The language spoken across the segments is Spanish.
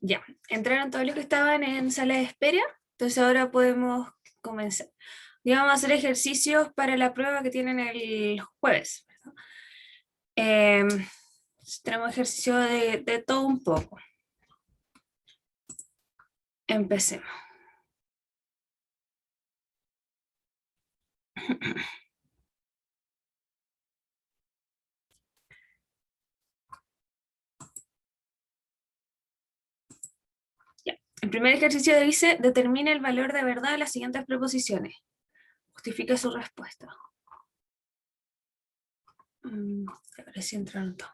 Ya, entraron todos los que estaban en sala de espera, entonces ahora podemos comenzar. Y vamos a hacer ejercicios para la prueba que tienen el jueves, ¿verdad? Tenemos ejercicio de todo un poco. Empecemos. Ya. El primer ejercicio dice, determine el valor de verdad de las siguientes preposiciones. Justifique su respuesta. A ver si entraron todos.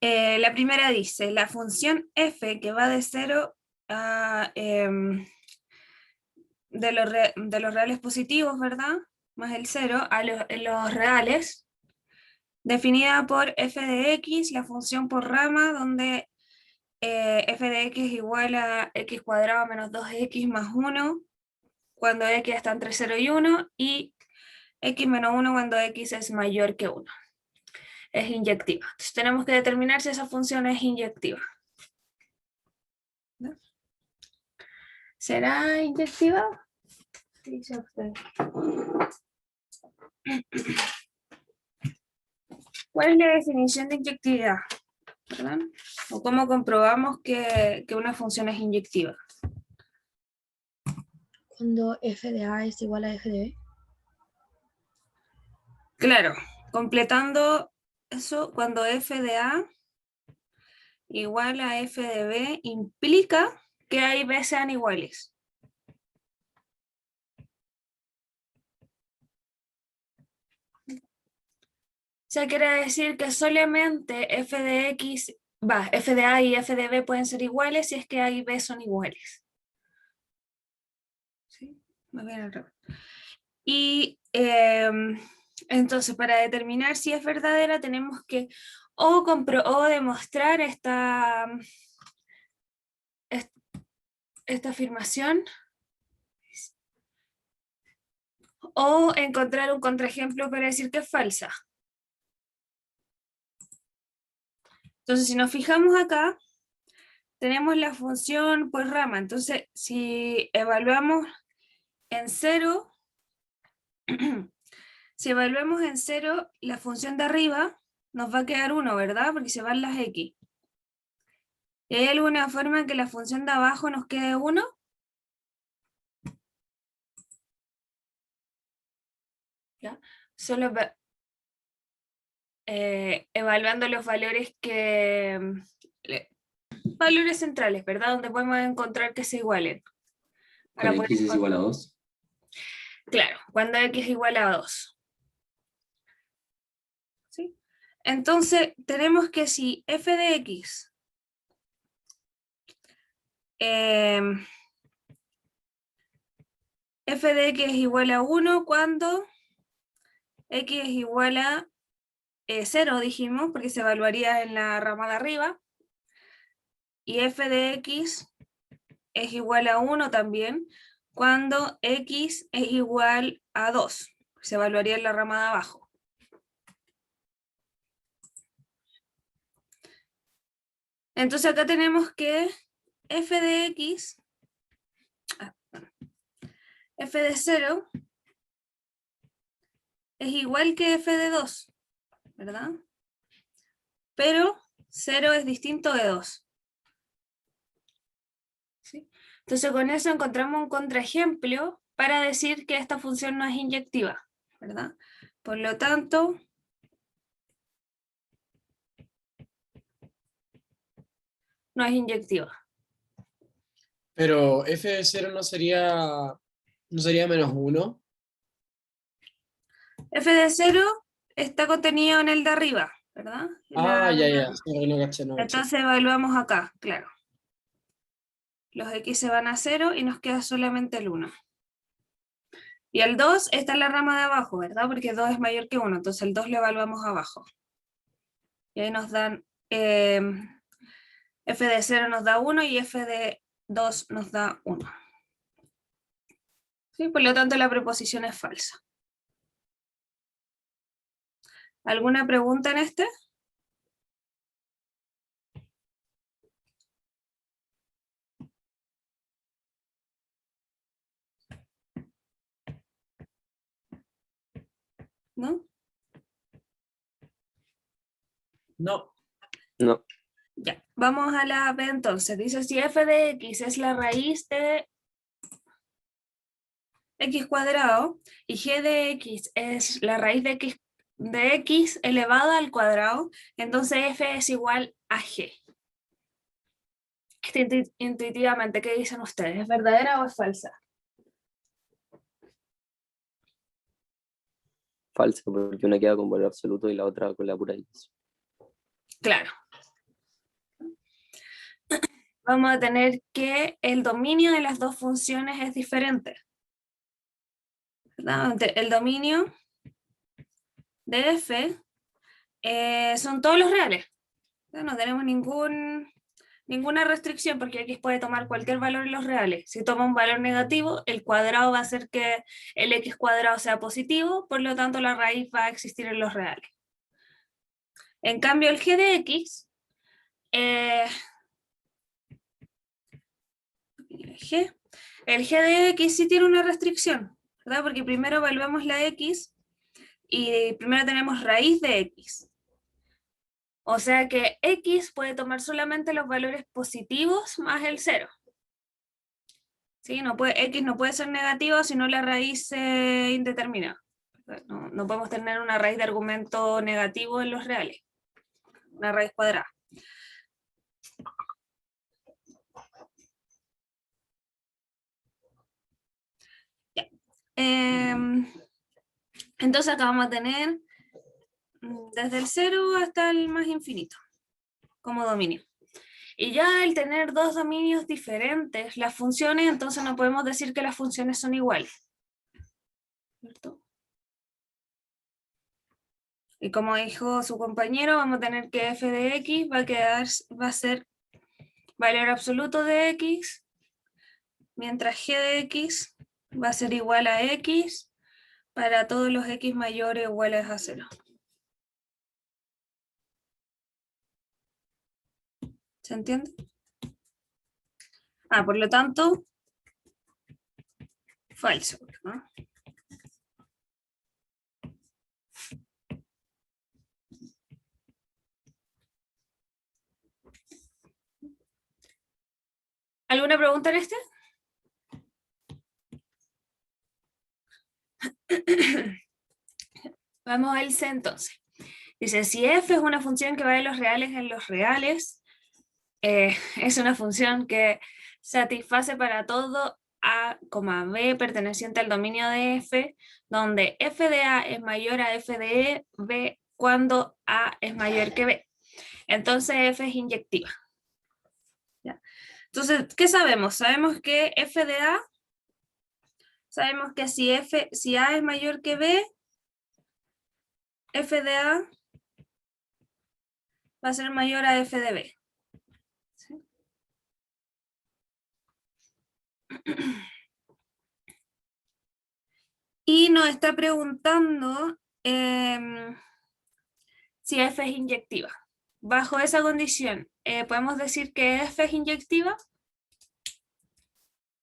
La primera dice, la función f que va de 0 a... de los reales positivos, ¿verdad? Más el 0 a los reales, definida por f de x, la función por rama, donde f de x es igual a x cuadrado menos 2x más 1, cuando x está entre 0 y 1, y x menos 1 cuando x es mayor que 1. Es inyectiva. Entonces tenemos que determinar si esa función es inyectiva. ¿No? ¿Será inyectiva? Dice usted. ¿Cuál es la definición de inyectividad? ¿Verdad? ¿O cómo comprobamos que una función es inyectiva? Cuando f de a es igual a f de b. Claro, completando eso, cuando f de a igual a f de b, implica que a y b sean iguales. O sea, quiere decir que solamente f de x, f de a y f de b pueden ser iguales si es que a y b son iguales. ¿Sí? Más bien al revés. Y entonces, para determinar si es verdadera, tenemos que o demostrar esta afirmación, o encontrar un contraejemplo para decir que es falsa. Entonces, si nos fijamos acá, tenemos la función por rama. Entonces, si evaluamos en 0, si evaluamos en 0 la función de arriba, nos va a quedar 1, ¿verdad? Porque se van las x. ¿Y hay alguna forma en que la función de abajo nos quede 1? ¿Ya? Solo evaluando los valores valores centrales, ¿verdad? Donde podemos encontrar que se igualen. Cuando x es igual a 2. Claro, cuando x es igual a 2. ¿Sí? Entonces, tenemos que si f de x f de x es igual a 1 cuando x es igual a 0, dijimos, porque se evaluaría en la rama de arriba, y f de x es igual a 1 también cuando x es igual a 2, se evaluaría en la rama de abajo. Entonces acá tenemos que f de x, f de 0, es igual que f de 2, ¿verdad? Pero 0 es distinto de 2. ¿Sí? Entonces con eso encontramos un contraejemplo para decir que esta función no es inyectiva, ¿verdad? Por lo tanto, no es inyectiva. Pero f de 0 no sería menos 1. F de 0 está contenido en el de arriba, ¿verdad? Ya. No caché. Entonces evaluamos acá, claro. Los x se van a 0 y nos queda solamente el 1. Y el 2 está en la rama de abajo, ¿verdad? Porque 2 es mayor que 1, entonces el 2 lo evaluamos abajo. Y ahí nos dan f de 0 nos da 1 y f de 2 nos da 1. ¿Sí? Por lo tanto, la preposición es falsa. ¿Alguna pregunta en este? ¿No? No. No. Ya, vamos a la B entonces. Dice si f de x es la raíz de x cuadrado y g de x es la raíz de x elevado al cuadrado, entonces f es igual a g. Intuitivamente, ¿qué dicen ustedes? ¿Es verdadera o es falsa? Falsa, porque una queda con valor absoluto y la otra con la pura X. Claro. Vamos a tener que el dominio de las dos funciones es diferente, ¿verdad? El dominio de f son todos los reales. No tenemos ninguna restricción porque x puede tomar cualquier valor en los reales. Si toma un valor negativo, el cuadrado va a hacer que el x cuadrado sea positivo, por lo tanto la raíz va a existir en los reales. En cambio, el g de x, el g de x sí tiene una restricción, ¿verdad? Porque primero evaluamos la x y primero tenemos raíz de x. O sea que x puede tomar solamente los valores positivos más el 0. ¿Sí? X no puede ser negativo sino la raíz indeterminada. No podemos tener una raíz de argumento negativo en los reales. Una raíz cuadrada. Ya. Entonces acá vamos a tener desde el 0 hasta el más infinito como dominio. Y ya al tener dos dominios diferentes, las funciones, entonces no podemos decir que las funciones son iguales. ¿Cierto? Y como dijo su compañero, vamos a tener que f de x va a ser valor absoluto de x, mientras g de x va a ser igual a x para todos los x mayores o iguales a 0. ¿Se entiende? Por lo tanto, falso, ¿no? ¿Alguna pregunta en este? Vamos al C entonces. Dice, si f es una función que va de los reales en los reales, es una función que satisface para todo a, b perteneciente al dominio de f, donde f de a es mayor a f de b cuando a es mayor que b. Entonces f es inyectiva. ¿Ya? Entonces, ¿qué sabemos? Sabemos que f de a, sabemos que si a es mayor que b, f de a va a ser mayor a f de b. ¿Sí? Y nos está preguntando si f es inyectiva. Bajo esa condición, ¿podemos decir que f es inyectiva?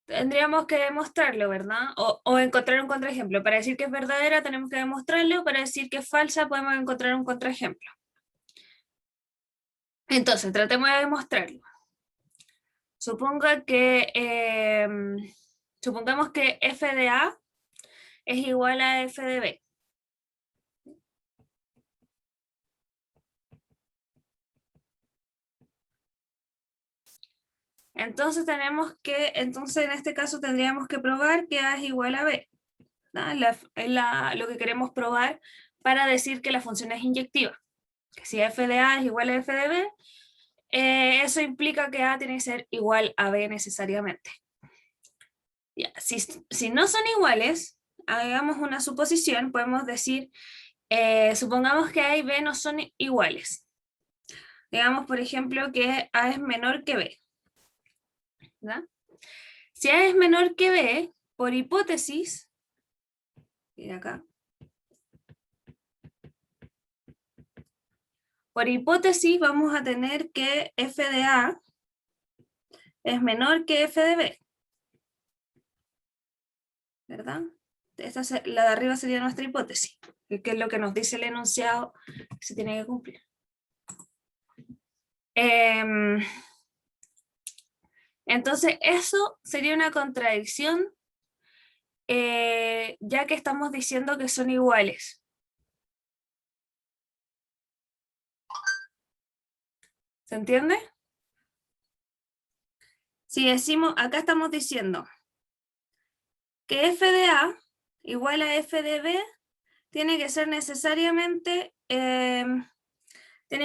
Tendríamos que demostrarlo, ¿verdad? O encontrar un contraejemplo. Para decir que es verdadera tenemos que demostrarlo, para decir que es falsa podemos encontrar un contraejemplo. Entonces, tratemos de demostrarlo. Supongamos que f de a es igual a f de b. Entonces en este caso tendríamos que probar que A es igual a B. Lo que queremos probar para decir que la función es inyectiva. Que si f de A es igual a f de B, eso implica que A tiene que ser igual a B necesariamente. Ya, si no son iguales, hagamos una suposición, podemos decir, supongamos que A y B no son iguales. Digamos, por ejemplo, que A es menor que B. ¿verdad? Si A es menor que B, por hipótesis, mira acá, por hipótesis vamos a tener que f de A es menor que f de B, ¿verdad? La de arriba sería nuestra hipótesis, que es lo que nos dice el enunciado que se tiene que cumplir. Entonces, eso sería una contradicción, ya que estamos diciendo que son iguales. ¿Se entiende? Si decimos, acá estamos diciendo que f de A igual a f de B, tiene que ser necesariamente, tiene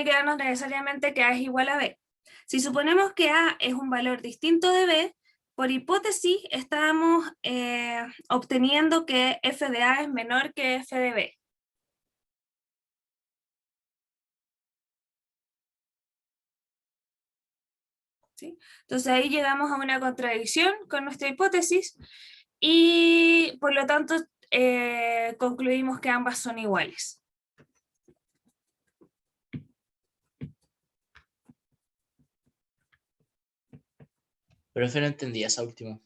que darnos necesariamente que A es igual a B. Si suponemos que A es un valor distinto de B, por hipótesis estamos obteniendo que f de A es menor que f de B. ¿Sí? Entonces ahí llegamos a una contradicción con nuestra hipótesis y por lo tanto concluimos que ambas son iguales. Profe, no entendí esa última.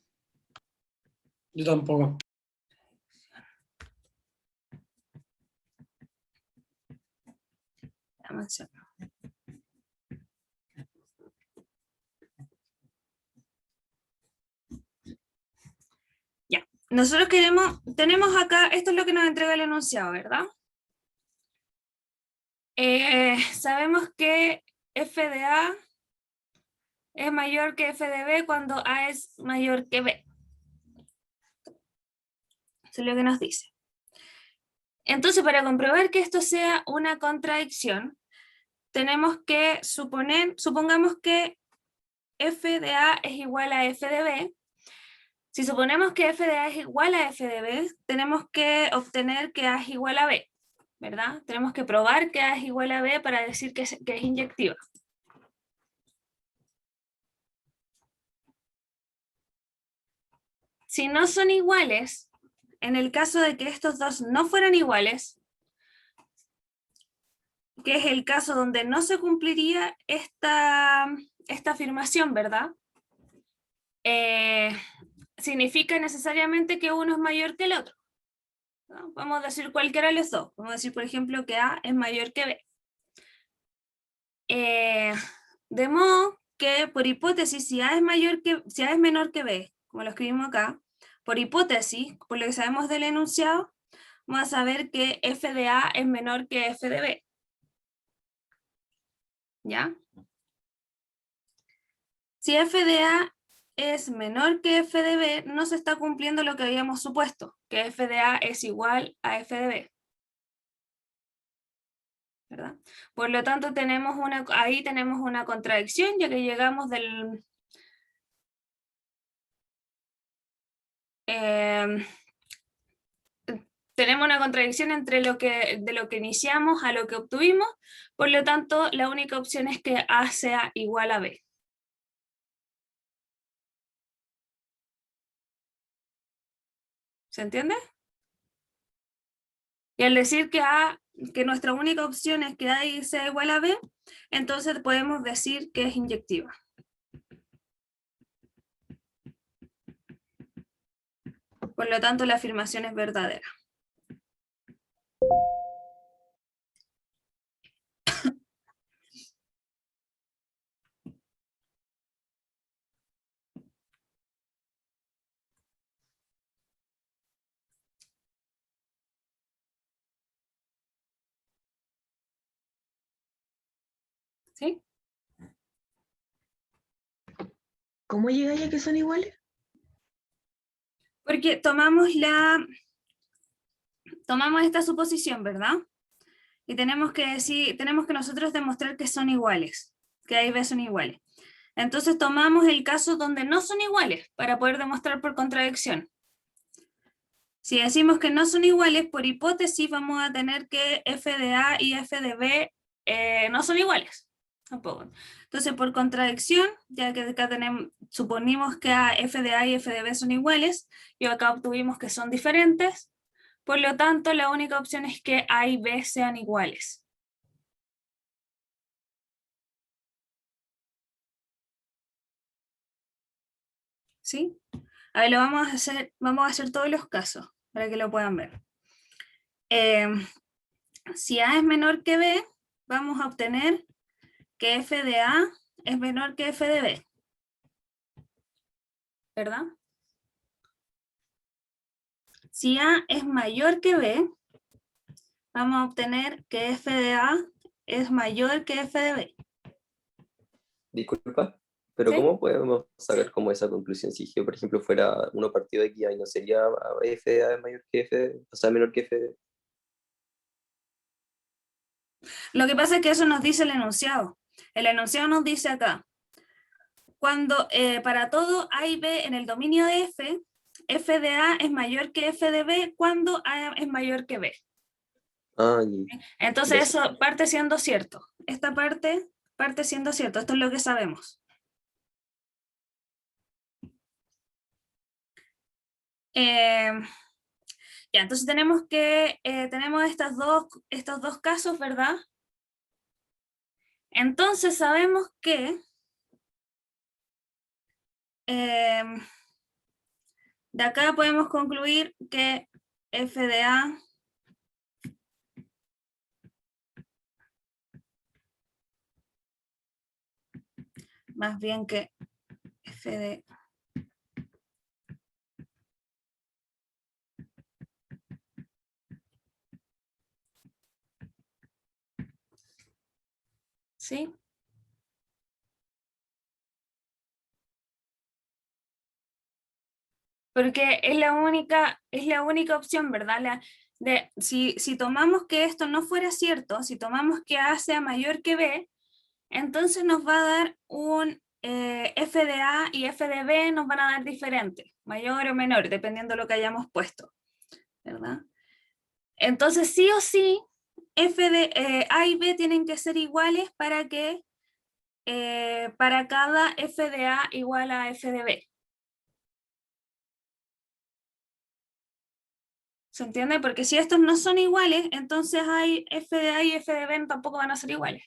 Yo tampoco. Ya, nosotros tenemos acá, esto es lo que nos entrega el enunciado, ¿verdad? Sabemos que f de A es mayor que f de B cuando A es mayor que B. Eso es lo que nos dice. Entonces, para comprobar que esto sea una contradicción, tenemos que supongamos que f de A es igual a f de B. Si suponemos que f de A es igual a f de B, tenemos que obtener que A es igual a B, ¿verdad? Tenemos que probar que A es igual a B para decir que es inyectiva. Si no son iguales, en el caso de que estos dos no fueran iguales, que es el caso donde no se cumpliría esta afirmación, ¿verdad? Significa necesariamente que uno es mayor que el otro, ¿no? Vamos a decir cualquiera de los dos. Vamos a decir, por ejemplo, que A es mayor que B. De modo que, por hipótesis, si A es menor que B, como lo escribimos acá, por hipótesis, por lo que sabemos del enunciado, vamos a saber que f de A es menor que f de B. ¿Ya? Si f de A es menor que f de B, no se está cumpliendo lo que habíamos supuesto, que f de A es igual a f de B. ¿Verdad? Por lo tanto, ahí tenemos una contradicción, ya que llegamos del... tenemos una contradicción entre de lo que iniciamos a lo que obtuvimos, por lo tanto, la única opción es que A sea igual a B. ¿Se entiende? Y al decir que nuestra única opción es que A sea igual a B, entonces podemos decir que es inyectiva. Por lo tanto, la afirmación es verdadera. ¿Sí? ¿Cómo llegáis a que son iguales? Porque tomamos esta suposición, ¿verdad? Y tenemos que nosotros demostrar que son iguales, que A y B son iguales. Entonces tomamos el caso donde no son iguales para poder demostrar por contradicción. Si decimos que no son iguales, por hipótesis vamos a tener que f de A y f de B no son iguales. Tampoco. Entonces, por contradicción, ya que acá suponimos que f de A y f de B son iguales, y acá obtuvimos que son diferentes, por lo tanto, la única opción es que A y B sean iguales. ¿Sí? A ver, vamos a hacer todos los casos. para que lo puedan ver. Si A es menor que B, vamos a obtener que f de A es menor que f de B, ¿verdad? Si A es mayor que B, vamos a obtener que f de A es mayor que f de B. Disculpa, pero ¿Sí? ¿cómo podemos sacar como esa conclusión si G, por ejemplo, fuera 1 partido de X y no sería f de A mayor que f de, o sea, menor que f de? Lo que pasa es que eso nos dice el enunciado. El enunciado nos dice acá, cuando para todo A y B en el dominio de F, f de A es mayor que f de B cuando A es mayor que B. Ah, Entonces ya sé. eso parte siendo cierto. Esta parte siendo cierto. Esto es lo que sabemos. Ya, entonces tenemos que tenemos estos dos casos, ¿verdad? Entonces sabemos que de acá podemos concluir que f de A más bien que f de ¿sí? Porque es la única opción, ¿verdad? Si tomamos que esto no fuera cierto, si tomamos que A sea mayor que B, entonces nos va a dar un f de A y f de B nos van a dar diferentes, mayor o menor, dependiendo de lo que hayamos puesto, ¿verdad? Entonces sí o sí, f de A y B tienen que ser iguales para que para cada f de A igual a f de B. ¿Se entiende? Porque si estos no son iguales, entonces hay f de A y f de B tampoco van a ser iguales.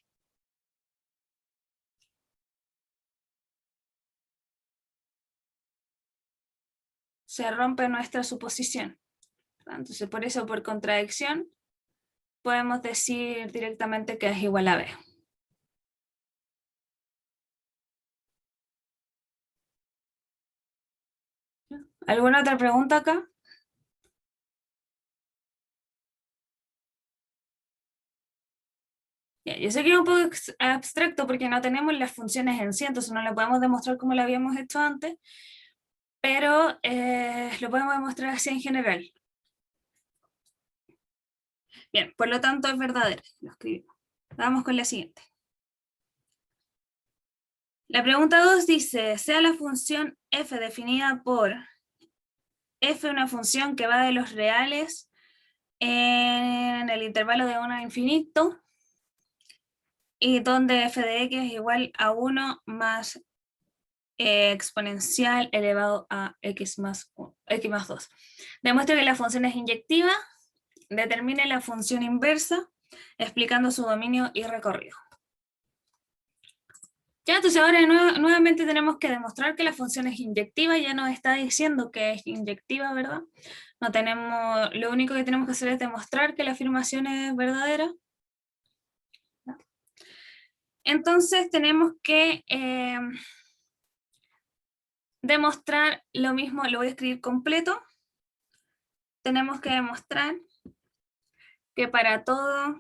Se rompe nuestra suposición. Entonces, por eso, por contradicción, podemos decir directamente que es igual a B. ¿Alguna otra pregunta acá? Ya, yo sé que es un poco abstracto porque no tenemos las funciones en sí, entonces no lo podemos demostrar como lo habíamos hecho antes, pero lo podemos demostrar así en general. Bien, por lo tanto es verdadero. Lo escribimos. Vamos con la siguiente. La pregunta 2 dice, sea la función f definida por f una función que va de los reales en el intervalo de 1 a infinito y donde f de x es igual a 1 más exponencial elevado a x más 2. Demuestre que la función es inyectiva, determine la función inversa, explicando su dominio y recorrido. Ya, entonces ahora nuevamente tenemos que demostrar que la función es inyectiva, ya nos está diciendo que es inyectiva, ¿verdad? No tenemos, lo único que tenemos que hacer es demostrar que la afirmación es verdadera. Entonces tenemos que demostrar lo mismo, lo voy a escribir completo. Tenemos que demostrar que para todo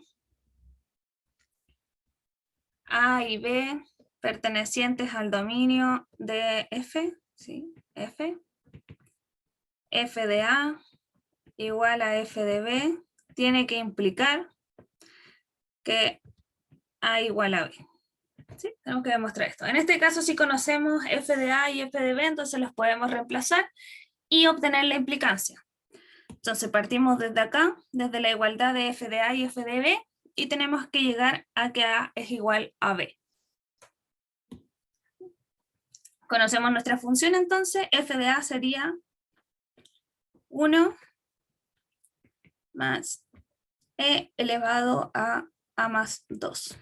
A y B pertenecientes al dominio de F, ¿sí? F de A igual a F de B tiene que implicar que A igual a B. ¿Sí? Tenemos que demostrar esto. En este caso, si conocemos F de A y F de B, entonces los podemos reemplazar y obtener la implicancia. Entonces partimos desde acá, desde la igualdad de F de A y F de B, y tenemos que llegar a que A es igual a B. Conocemos nuestra función entonces, f de A sería 1 más e elevado a más 2.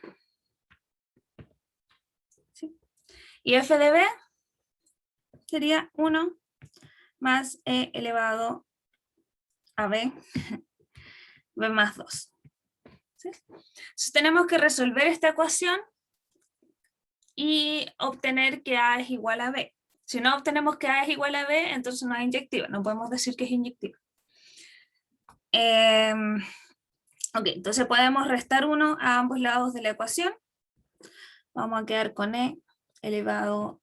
¿Sí? Y f de B sería 1 más e elevado a B, B más 2. ¿Sí? Entonces tenemos que resolver esta ecuación y obtener que A es igual a B. Si no obtenemos que A es igual a B, entonces no es inyectiva, no podemos decir que es inyectiva. Ok, entonces podemos restar 1 a ambos lados de la ecuación. Vamos a quedar con E elevado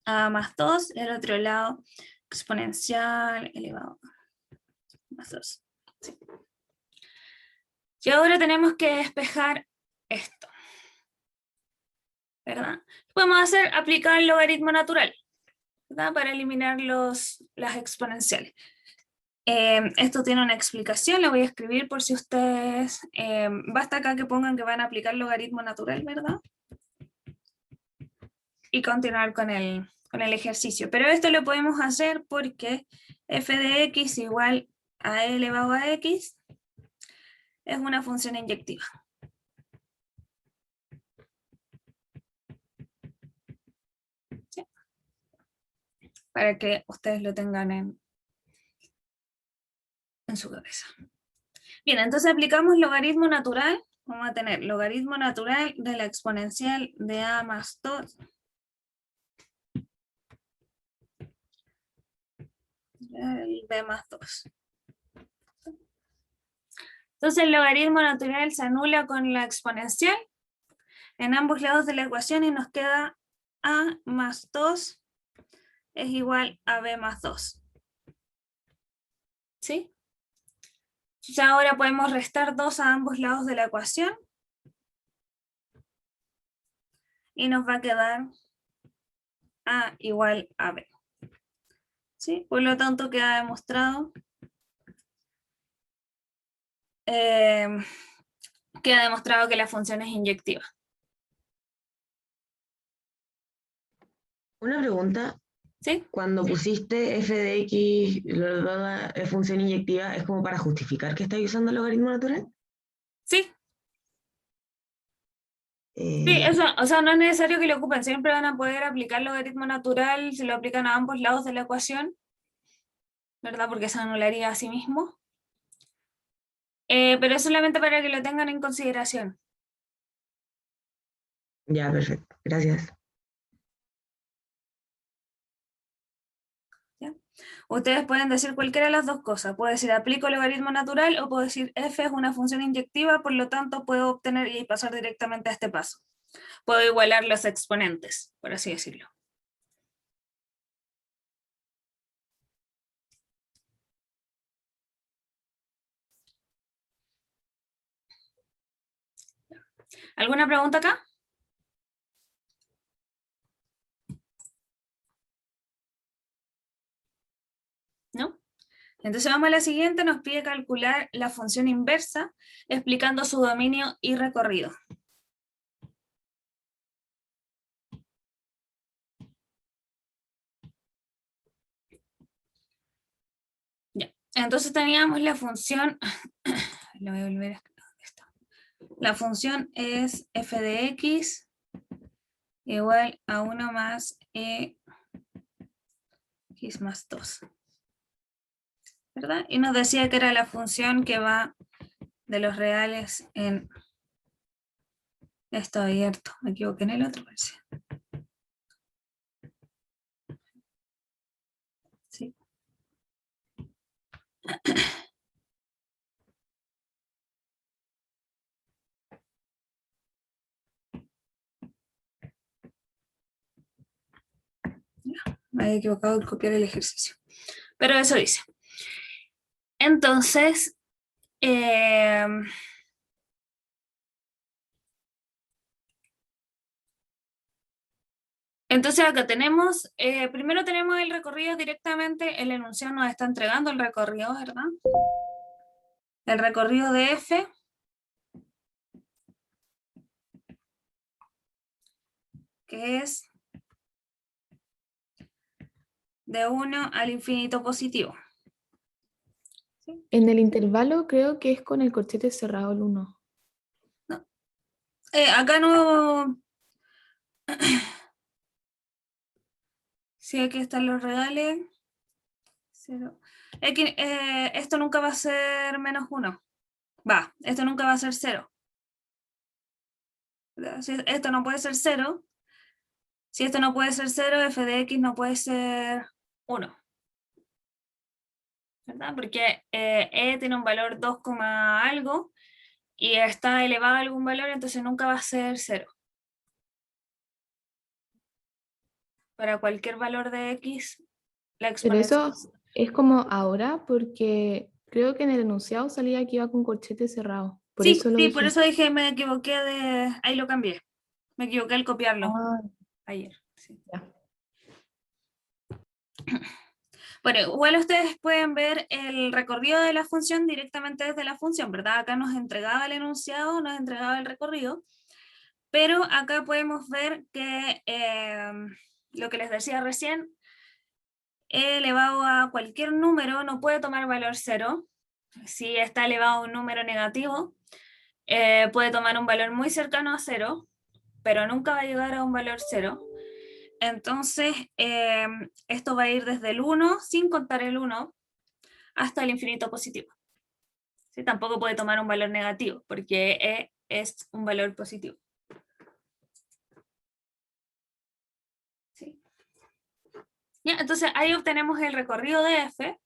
a más 2, y al otro lado exponencial elevado a más 2. Sí. Y ahora tenemos que despejar esto, ¿verdad? ¿Qué podemos hacer? Aplicar el logaritmo natural, ¿verdad? Para eliminar las exponenciales. Esto tiene una explicación, la voy a escribir por si ustedes, basta acá que pongan que van a aplicar logaritmo natural, ¿verdad? Y continuar con el ejercicio. Pero esto lo podemos hacer porque f de x igual a e elevado a x es una función inyectiva. ¿Sí? Para que ustedes lo tengan en su cabeza. Bien, entonces aplicamos logaritmo natural. Vamos a tener logaritmo natural de la exponencial de a más 2. El b más 2. Entonces el logaritmo natural se anula con la exponencial en ambos lados de la ecuación y nos queda a más 2 es igual a b más 2. ¿Sí? Entonces ahora podemos restar 2 a ambos lados de la ecuación y nos va a quedar a igual a b. ¿Sí? Por lo tanto queda demostrado que la función es inyectiva. Una pregunta, ¿Sí? cuando pusiste f de x, es función inyectiva, ¿es como para justificar que estáis usando el logaritmo natural? Sí, Ya. eso, o sea, no es necesario que lo ocupen, siempre van a poder aplicar logaritmo natural si lo aplican a ambos lados de la ecuación, ¿verdad? Porque se anularía a sí mismo. Pero es solamente para que lo tengan en consideración. Ya, perfecto. Gracias. ¿Ya? Ustedes pueden decir cualquiera de las dos cosas. Puedo decir aplico logaritmo natural o puedo decir f es una función inyectiva, por lo tanto puedo obtener y pasar directamente a este paso. Puedo igualar los exponentes, por así decirlo. ¿Alguna pregunta acá? ¿No? Entonces vamos a la siguiente, nos pide calcular la función inversa explicando su dominio y recorrido. Ya. Entonces teníamos la función, lo voy a volver a... La función es f de x igual a 1 más e x más 2. ¿Verdad? Y nos decía que era la función que va de los reales en esto abierto. Me equivoqué en el otro, parece. Sí. Me había equivocado al copiar el ejercicio. Pero eso dice. Entonces, acá tenemos, primero tenemos el recorrido directamente, el enunciado nos está entregando el recorrido, ¿verdad? El recorrido de F. Que es de 1 al infinito positivo. ¿Sí? En el intervalo creo que es con el corchete cerrado el 1. No. Acá no... Sí, aquí están los reales. 0. Esto nunca va a ser menos 1. Esto nunca va a ser 0. Si esto no puede ser 0. Si esto no puede ser 0, f de x no puede ser 1. ¿Verdad? Porque e tiene un valor 2, algo y está elevado a algún valor, entonces nunca va a ser 0. Para cualquier valor de x, la Pero exponencial. eso es como ahora, porque creo que en el enunciado salía que iba con corchete cerrado. Por Sí, eso lo sí, dije. por eso dije, me equivoqué ahí lo cambié. Me equivoqué al copiarlo Ah, ayer. Sí. ya. Bueno, igual ustedes pueden ver el recorrido de la función directamente desde la función, ¿verdad? Acá nos entregaba el enunciado, nos entregaba el recorrido, pero acá podemos ver que lo que les decía recién, e elevado a cualquier número no puede tomar valor 0. Si está elevado a un número negativo, puede tomar un valor muy cercano a 0, pero nunca va a llegar a un valor 0. Entonces, esto va a ir desde el 1, sin contar el 1, hasta el infinito positivo. ¿Sí? Tampoco puede tomar un valor negativo, porque e es un valor positivo. ¿Sí? ¿Ya? Entonces, ahí obtenemos el recorrido de f.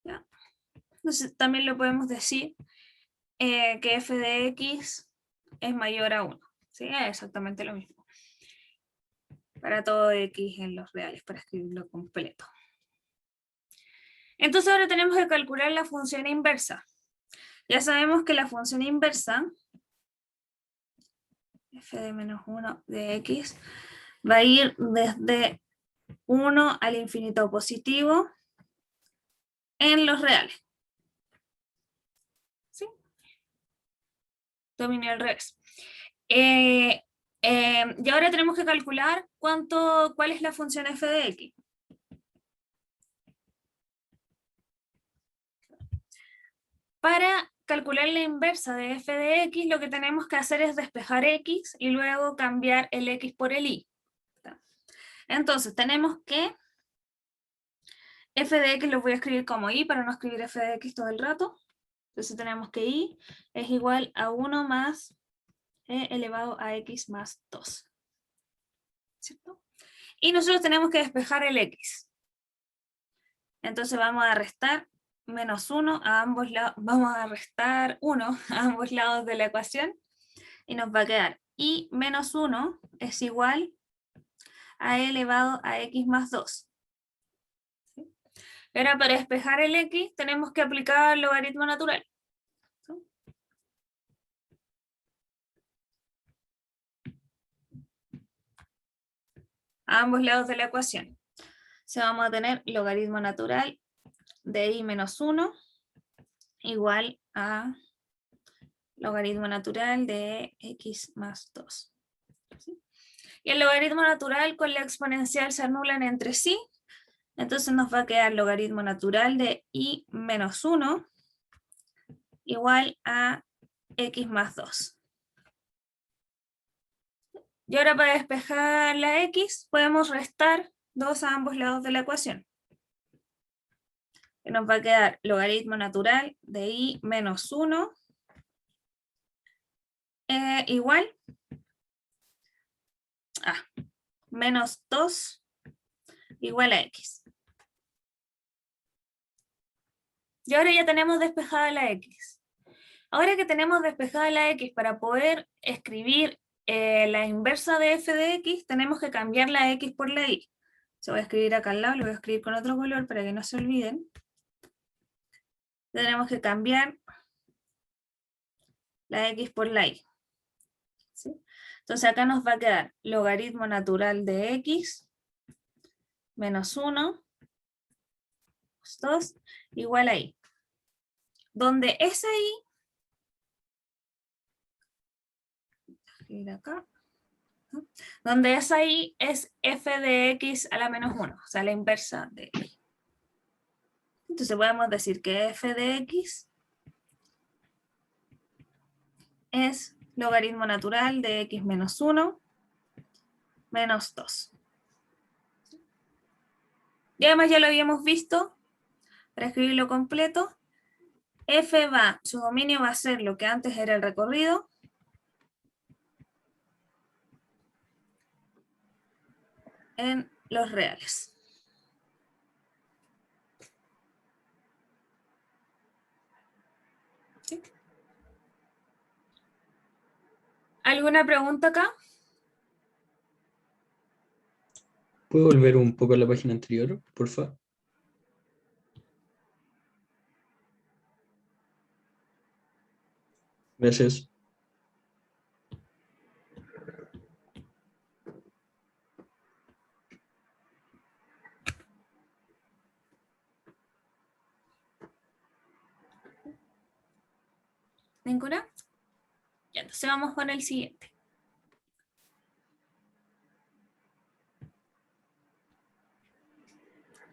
¿Ya? Entonces, también lo podemos decir que f de x es mayor a 1. ¿Sí? Es exactamente lo mismo. Para todo x en los reales, para escribirlo completo. Entonces ahora tenemos que calcular la función inversa. Ya sabemos que la función inversa, f de menos 1 de x, va a ir desde 1 al infinito positivo en los reales. ¿Sí? Dominio al revés. Y ahora tenemos que calcular cuál es la función f de x. Para calcular la inversa de f de x, lo que tenemos que hacer es despejar x y luego cambiar el x por el y. Entonces, tenemos que f de x lo voy a escribir como y para no escribir f de x todo el rato. Entonces tenemos que y es igual a 1 más e elevado a x más 2. ¿Cierto? Y nosotros tenemos que despejar el x. Entonces vamos a restar menos 1 a ambos lados, vamos a restar 1 a ambos lados de la ecuación y nos va a quedar y menos 1 es igual a e elevado a x más 2. ¿Sí? Ahora para despejar el x tenemos que aplicar el logaritmo natural. ¿Sí? A ambos lados de la ecuación. Se vamos a tener logaritmo natural de y menos 1 igual a logaritmo natural de x más 2. ¿Sí? Y el logaritmo natural con la exponencial se anulan entre sí, entonces nos va a quedar logaritmo natural de y menos 1 igual a x más 2. Y ahora para despejar la x podemos restar 2 a ambos lados de la ecuación. Y nos va a quedar logaritmo natural de y menos 1 igual a menos 2 igual a x. Y ahora ya tenemos despejada la x. Ahora que tenemos despejada la x, para poder escribir la inversa de f de x, tenemos que cambiar la x por la y. Se voy a escribir acá al lado, lo voy a escribir con otro color para que no se olviden. Tenemos que cambiar la x por la y. ¿Sí? Entonces acá nos va a quedar logaritmo natural de x menos 1 más 2 igual a y. Donde esa y, acá, ¿no? Donde esa y es f de x a la menos 1, o sea, la inversa de y. Entonces podemos decir que f de x es logaritmo natural de x menos 1 menos 2. Y además ya lo habíamos visto, para escribirlo completo, su dominio va a ser lo que antes era el recorrido, en los reales. ¿Sí? ¿Alguna pregunta acá? ¿Puedo volver un poco a la página anterior, porfa? Gracias. ¿Ninguna? Ya, entonces vamos con el siguiente.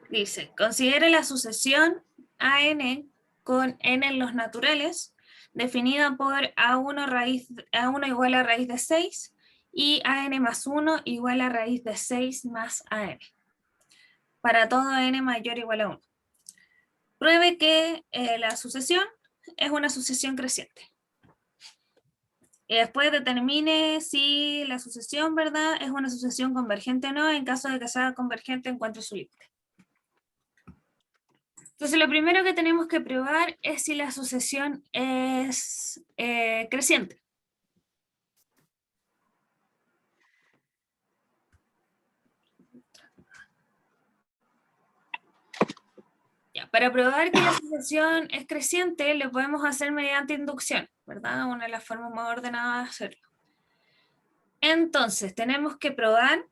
Dice, considere la sucesión AN con n en los naturales, definida por A1 igual a raíz de 6 y AN más 1 igual a raíz de 6 más AN. Para todo n mayor o igual a 1. Pruebe que la sucesión es una sucesión creciente. Y después determine si la sucesión, ¿verdad?, es una sucesión convergente o no. En caso de que sea convergente, encuentre su límite. Entonces, lo primero que tenemos que probar es si la sucesión es creciente. Ya, para probar que la sucesión es creciente, lo podemos hacer mediante inducción, ¿verdad? Una de las formas más ordenadas de hacerlo. Entonces, tenemos que probar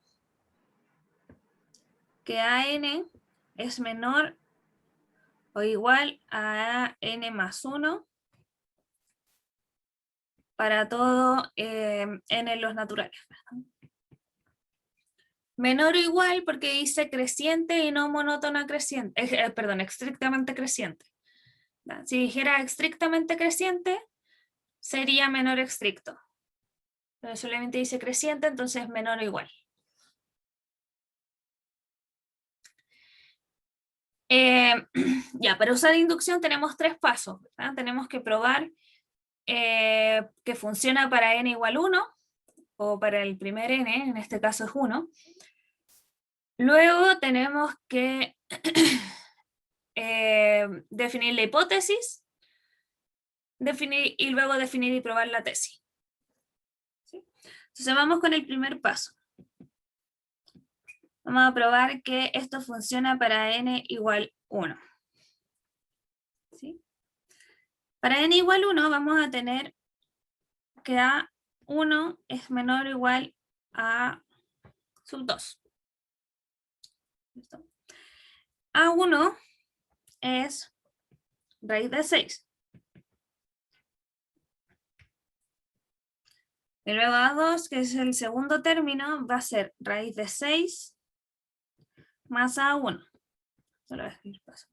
que AN es menor o igual a n más 1 para todo n en los naturales, ¿verdad? Menor o igual porque dice creciente y no monótona creciente, perdón, estrictamente creciente. Si dijera estrictamente creciente, sería menor estricto. Pero solamente dice creciente, entonces menor o igual. Ya, para usar inducción tenemos 3 pasos, ¿verdad? Tenemos que probar que funciona para n igual 1, o para el primer n, en este caso es 1. Luego tenemos que definir la hipótesis, y luego definir y probar la tesis. ¿Sí? Entonces vamos con el primer paso. Vamos a probar que esto funciona para n igual 1. ¿Sí? Para n igual 1 vamos a tener que A1 es menor o igual a sub 2. ¿Listo? A1 es raíz de 6. Y luego A2, que es el segundo término, va a ser raíz de 6 más A1. Solo voy a escribir paso.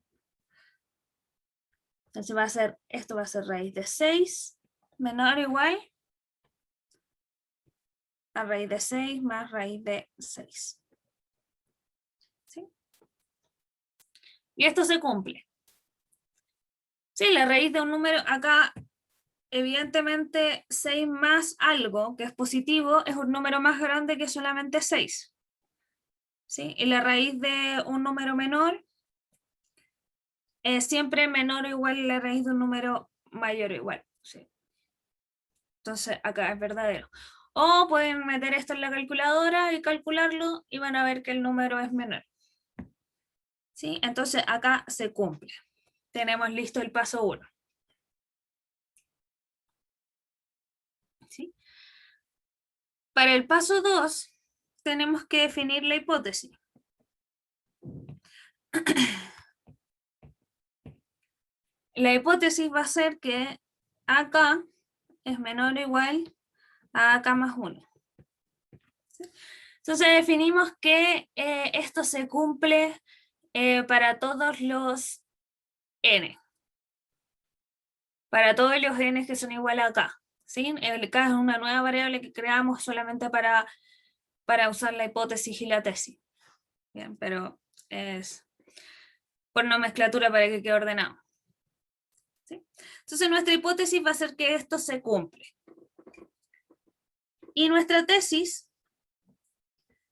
Entonces esto va a ser raíz de 6 menor o igual a raíz de 6 más raíz de 6. ¿Sí? Y esto se cumple. Sí, la raíz de un número acá, evidentemente 6 más algo que es positivo es un número más grande que solamente 6. ¿Sí? Y la raíz de un número menor es siempre menor o igual a la raíz de un número mayor o igual. ¿Sí? Entonces acá es verdadero. O pueden meter esto en la calculadora y calcularlo y van a ver que el número es menor. ¿Sí? Entonces acá se cumple. Tenemos listo el paso 1. ¿Sí? Para el paso 2 tenemos que definir la hipótesis. La hipótesis va a ser que AK es menor o igual a AK más 1. ¿Sí? Entonces definimos que esto se cumple para todos los n. Para todos los n que son igual a K. ¿sí? El K es una nueva variable que creamos solamente para usar la hipótesis y la tesis. Bien, pero es por nomenclatura para que quede ordenado. ¿Sí? Entonces nuestra hipótesis va a ser que esto se cumple. Y nuestra tesis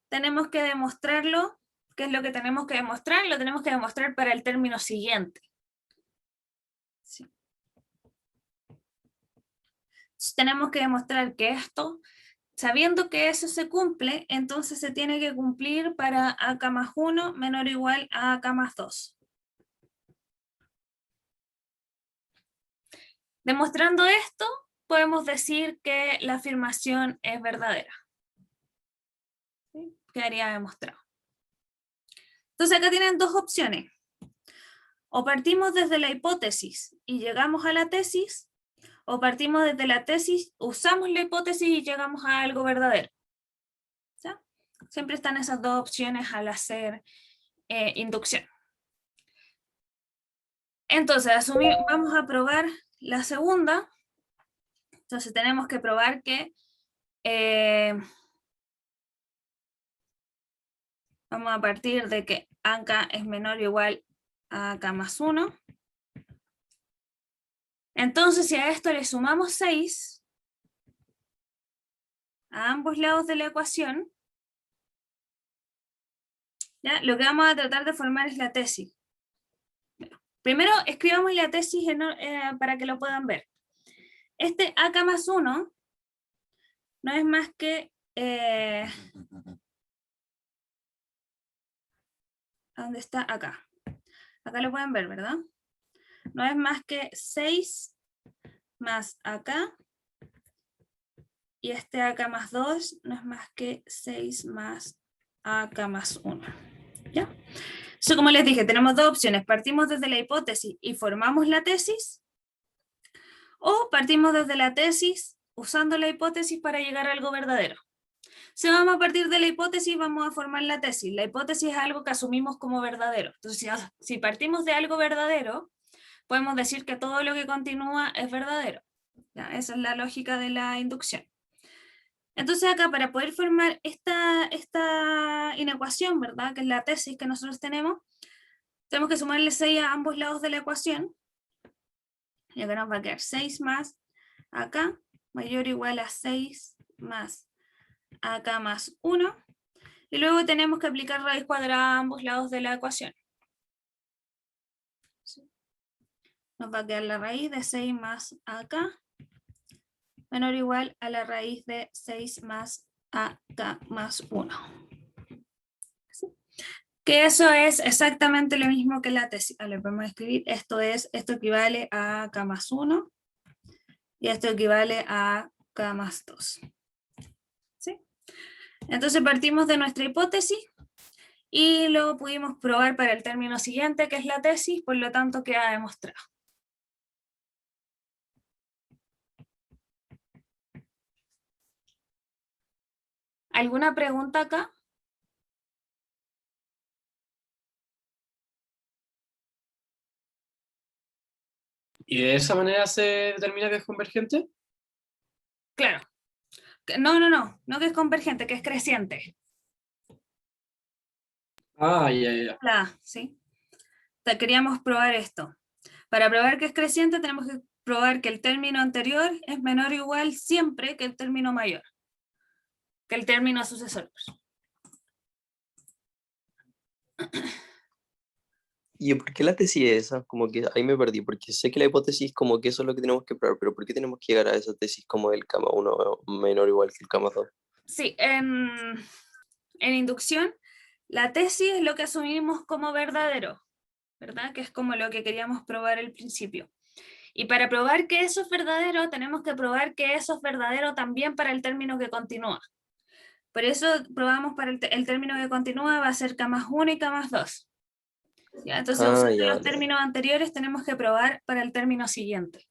tenemos que demostrarlo. ¿Qué es lo que tenemos que demostrar? Lo tenemos que demostrar para el término siguiente. ¿Sí? Entonces, tenemos que demostrar que esto, sabiendo que eso se cumple, entonces se tiene que cumplir para AK más 1 menor o igual a AK más 2. Demostrando esto, podemos decir que la afirmación es verdadera. ¿Sí? Quedaría demostrado. Entonces acá tienen dos opciones. O partimos desde la hipótesis y llegamos a la tesis, o partimos desde la tesis, usamos la hipótesis y llegamos a algo verdadero. ¿Sí? Siempre están esas dos opciones al hacer inducción. Entonces, vamos a probar la segunda. Entonces tenemos que probar que vamos a partir de que AK es menor o igual a AK más 1. Entonces, si a esto le sumamos 6, a ambos lados de la ecuación, ¿ya? Lo que vamos a tratar de formar es la tesis. Primero, escribamos la tesis para que lo puedan ver. Este AK más 1 no es más que... ¿dónde está? Acá. Acá lo pueden ver, ¿verdad? No es más que 6 más acá. Y este AK más 2 no es más que 6 más AK más 1. ¿Ya? Eso, como les dije, tenemos dos opciones. Partimos desde la hipótesis y formamos la tesis. O partimos desde la tesis usando la hipótesis para llegar a algo verdadero. Si vamos a partir de la hipótesis, vamos a formar la tesis. La hipótesis es algo que asumimos como verdadero. Entonces, si partimos de algo verdadero, podemos decir que todo lo que continúa es verdadero. ¿Ya? Esa es la lógica de la inducción. Entonces acá, para poder formar esta inecuación, ¿verdad? Que es la tesis que nosotros tenemos que sumarle 6 a ambos lados de la ecuación. Y acá nos va a quedar 6 más acá, mayor o igual a 6 más acá más 1. Y luego tenemos que aplicar raíz cuadrada a ambos lados de la ecuación. Nos va a quedar la raíz de 6 más acá, menor o igual a la raíz de 6 más acá más 1. ¿Sí? Que eso es exactamente lo mismo que la tesis. Lo podemos escribir, esto equivale a acá más 1 y esto equivale a acá más 2. ¿Sí? Entonces partimos de nuestra hipótesis y lo pudimos probar para el término siguiente, que es la tesis, por lo tanto queda demostrado. ¿Alguna pregunta acá? ¿Y de esa manera se determina que es convergente? Claro. No que es convergente, que es creciente. Ah, ya. ¿Sí? Queríamos probar esto. Para probar que es creciente tenemos que probar que el término anterior es menor o igual siempre que el término mayor, que el término sucesor. ¿Y por qué la tesis es esa? Como que ahí me perdí, porque sé que la hipótesis como que eso es lo que tenemos que probar, pero ¿por qué tenemos que llegar a esa tesis como del Kama 1 menor o igual que el Kama 2? Sí, en inducción, la tesis es lo que asumimos como verdadero, ¿verdad? Que es como lo que queríamos probar al principio. Y para probar que eso es verdadero, tenemos que probar que eso es verdadero también para el término que continúa. Por eso probamos para el término que continúa, va a ser K más 1 y K más 2. ¿Ya? Entonces, usando los términos anteriores, tenemos que probar para el término siguiente.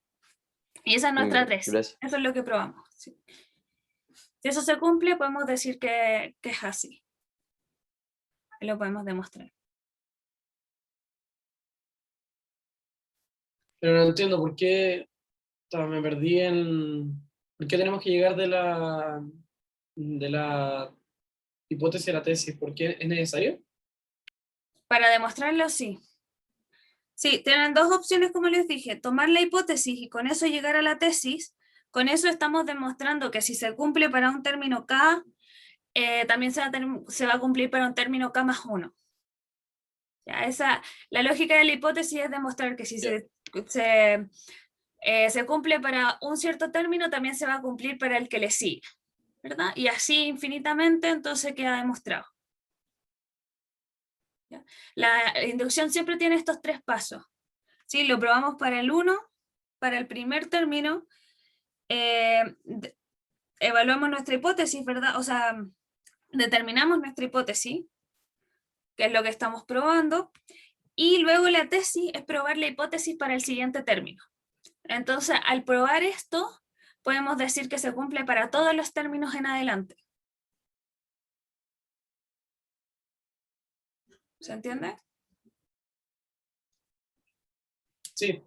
Y esa es nuestra tesis. Gracias. Eso es lo que probamos. ¿Sí? Si eso se cumple, podemos decir que es así. Y lo podemos demostrar. Pero no entiendo por qué me perdí en ¿Por qué tenemos que llegar de la hipótesis a la tesis? ¿Por qué es necesario? Para demostrarlo, sí. Sí, tienen dos opciones, como les dije, tomar la hipótesis y con eso llegar a la tesis. Con eso estamos demostrando que si se cumple para un término K, también se va a cumplir para un término K más 1. ¿Ya? La lógica de la hipótesis es demostrar que si se cumple para un cierto término, también se va a cumplir para el que le sigue, ¿verdad? Y así infinitamente, entonces queda demostrado. ¿Ya? La inducción siempre tiene estos 3 pasos. ¿Sí? Lo probamos para el 1, para el primer término, evaluamos nuestra hipótesis, ¿verdad? O sea, determinamos nuestra hipótesis, que es lo que estamos probando, y luego la tesis es probar la hipótesis para el siguiente término. Entonces, al probar esto, podemos decir que se cumple para todos los términos en adelante. ¿Se entiende? Sí.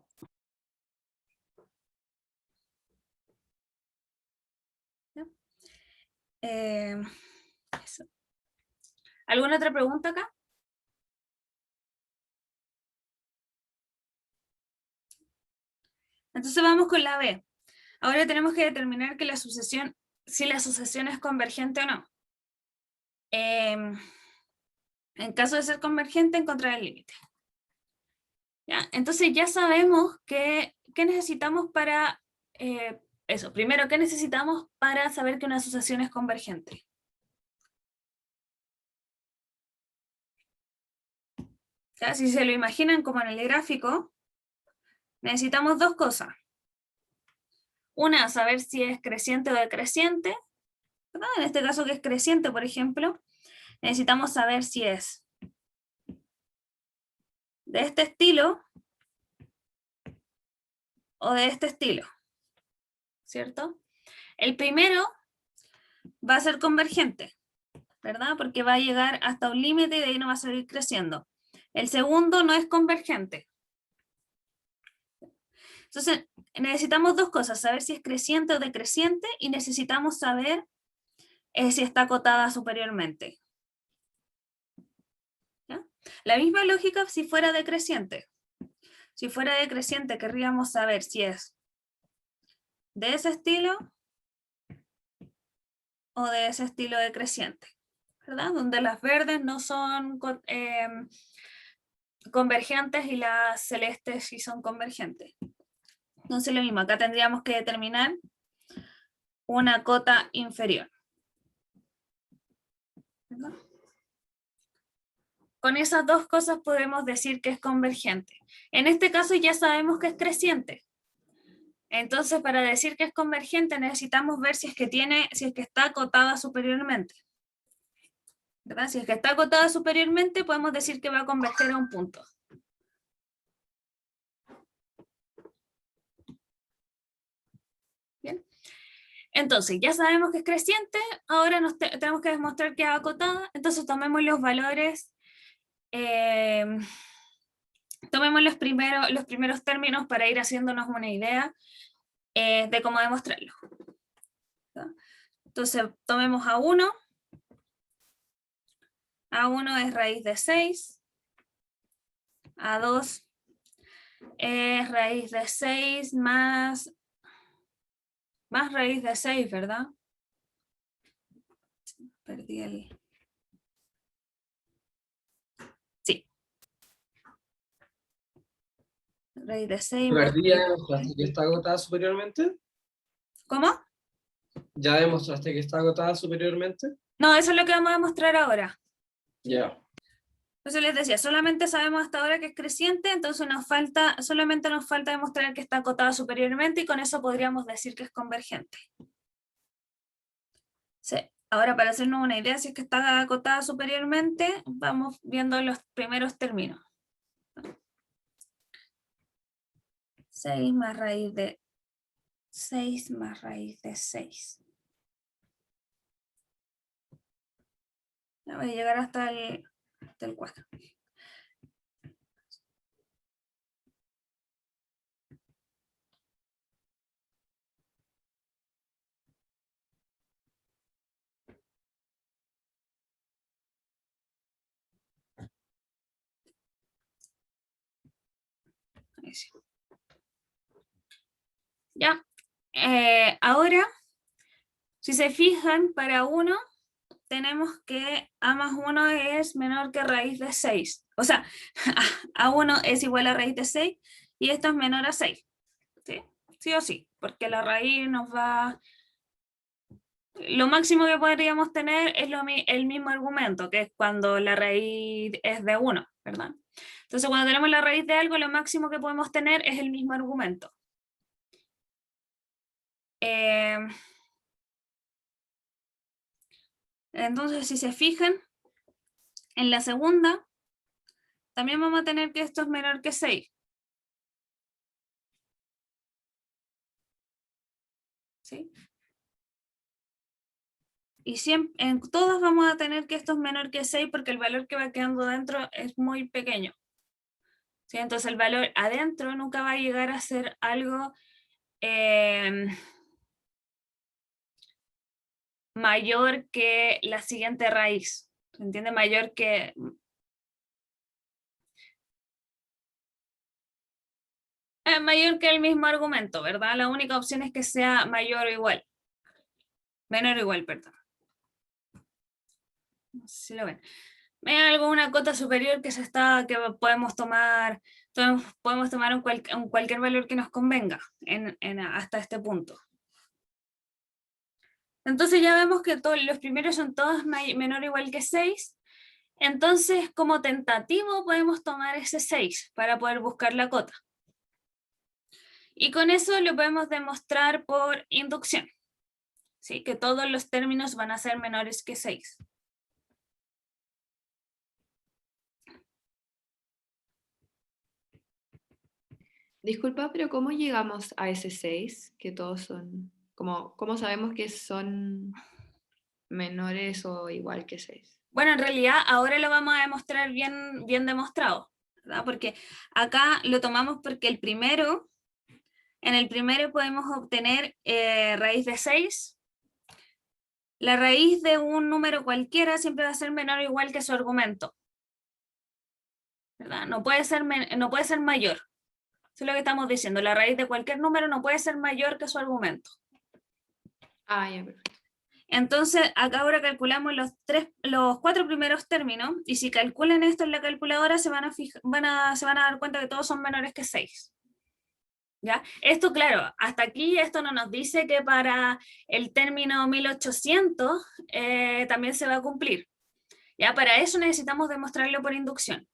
Eso. ¿Alguna otra pregunta acá? Entonces vamos con la B. Ahora tenemos que determinar que si la sucesión es convergente o no. En caso de ser convergente, encontrar el límite. ¿Ya? Entonces ya sabemos qué necesitamos para eso. Primero, ¿qué necesitamos para saber que una asociación es convergente? ¿Ya? Si se lo imaginan como en el gráfico, necesitamos 2 cosas. Una, saber si es creciente o decreciente, ¿verdad? En este caso que es creciente, por ejemplo, necesitamos saber si es de este estilo o de este estilo, ¿cierto? El primero va a ser convergente, ¿verdad? Porque va a llegar hasta un límite y de ahí no va a seguir creciendo. El segundo no es convergente. Entonces, necesitamos 2 cosas, saber si es creciente o decreciente y necesitamos saber si está acotada superiormente. ¿Ya? La misma lógica si fuera decreciente. Si fuera decreciente, querríamos saber si es de ese estilo o de ese estilo decreciente, ¿verdad? Donde las verdes no son convergentes y las celestes sí son convergentes. Entonces lo mismo, acá tendríamos que determinar una cota inferior, ¿verdad? Con esas 2 cosas podemos decir que es convergente. En este caso ya sabemos que es creciente. Entonces, para decir que es convergente necesitamos ver si es que está acotada superiormente. ¿Verdad? Si es que está acotada superiormente, podemos decir que va a converger a un punto. Bien. Entonces, ya sabemos que es creciente, ahora tenemos que demostrar que es acotada, entonces tomemos los valores, tomemos los primeros términos para ir haciéndonos una idea de cómo demostrarlo. ¿No? Entonces, tomemos A1. A1 es raíz de 6. A2 es raíz de 6 más raíz de 6, ¿verdad? Perdí el... Sí. Raíz de 6 más... ¿Ya demostraste que está agotada superiormente? ¿Cómo? ¿Ya demostraste que está agotada superiormente? No, eso es lo que vamos a demostrar ahora. Ya. Entonces les decía, solamente sabemos hasta ahora que es creciente, entonces solamente nos falta demostrar que está acotada superiormente y con eso podríamos decir que es convergente. Sí. Ahora, para hacernos una idea si es que está acotada superiormente, vamos viendo los primeros términos. 6 más raíz de 6 más raíz de 6. Ya voy a llegar hasta el 4. buenísimo. Ya, ahora, si se fijan, para 1 tenemos que a más 1 es menor que raíz de 6. O sea, a 1 es igual a raíz de 6 y esto es menor a 6. ¿Sí? Sí o sí, porque la raíz nos va... Lo máximo que podríamos tener es el mismo argumento, que es cuando la raíz es de 1, ¿verdad? Entonces, cuando tenemos la raíz de algo, lo máximo que podemos tener es el mismo argumento. Entonces, si se fijan, en la segunda, también vamos a tener que esto es menor que 6. ¿Sí? Y siempre, en todas vamos a tener que esto es menor que 6 porque el valor que va quedando dentro es muy pequeño. ¿Sí? Entonces el valor adentro nunca va a llegar a ser algo mayor que la siguiente raíz. ¿Se entiende? Mayor que... mayor que el mismo argumento, ¿verdad? La única opción es que sea mayor o igual. Menor o igual, perdón. No sé si lo ven. ¿Hay alguna cota superior que podemos tomar en cualquier valor que nos convenga hasta este punto? Entonces ya vemos que los primeros son todos menor o igual que 6. Entonces, como tentativo podemos tomar ese 6 para poder buscar la cota. Y con eso lo podemos demostrar por inducción. ¿Sí? Que todos los términos van a ser menores que 6. Disculpa, pero ¿cómo llegamos a ese 6? Que todos son... ¿Cómo sabemos que son menores o igual que 6? Bueno, en realidad ahora lo vamos a demostrar bien demostrado, ¿verdad? Porque acá lo tomamos porque en el primero podemos obtener raíz de 6. La raíz de un número cualquiera siempre va a ser menor o igual que su argumento, ¿verdad? No puede ser mayor. Eso es lo que estamos diciendo. La raíz de cualquier número no puede ser mayor que su argumento. Ah, ya, perfecto. Entonces, acá ahora calculamos los 4 primeros términos, y si calculan esto en la calculadora se van a dar cuenta que todos son menores que 6. ¿Ya? Esto, claro, hasta aquí esto no nos dice que para el término 1800 también se va a cumplir. ¿Ya? Para eso necesitamos demostrarlo por inducción.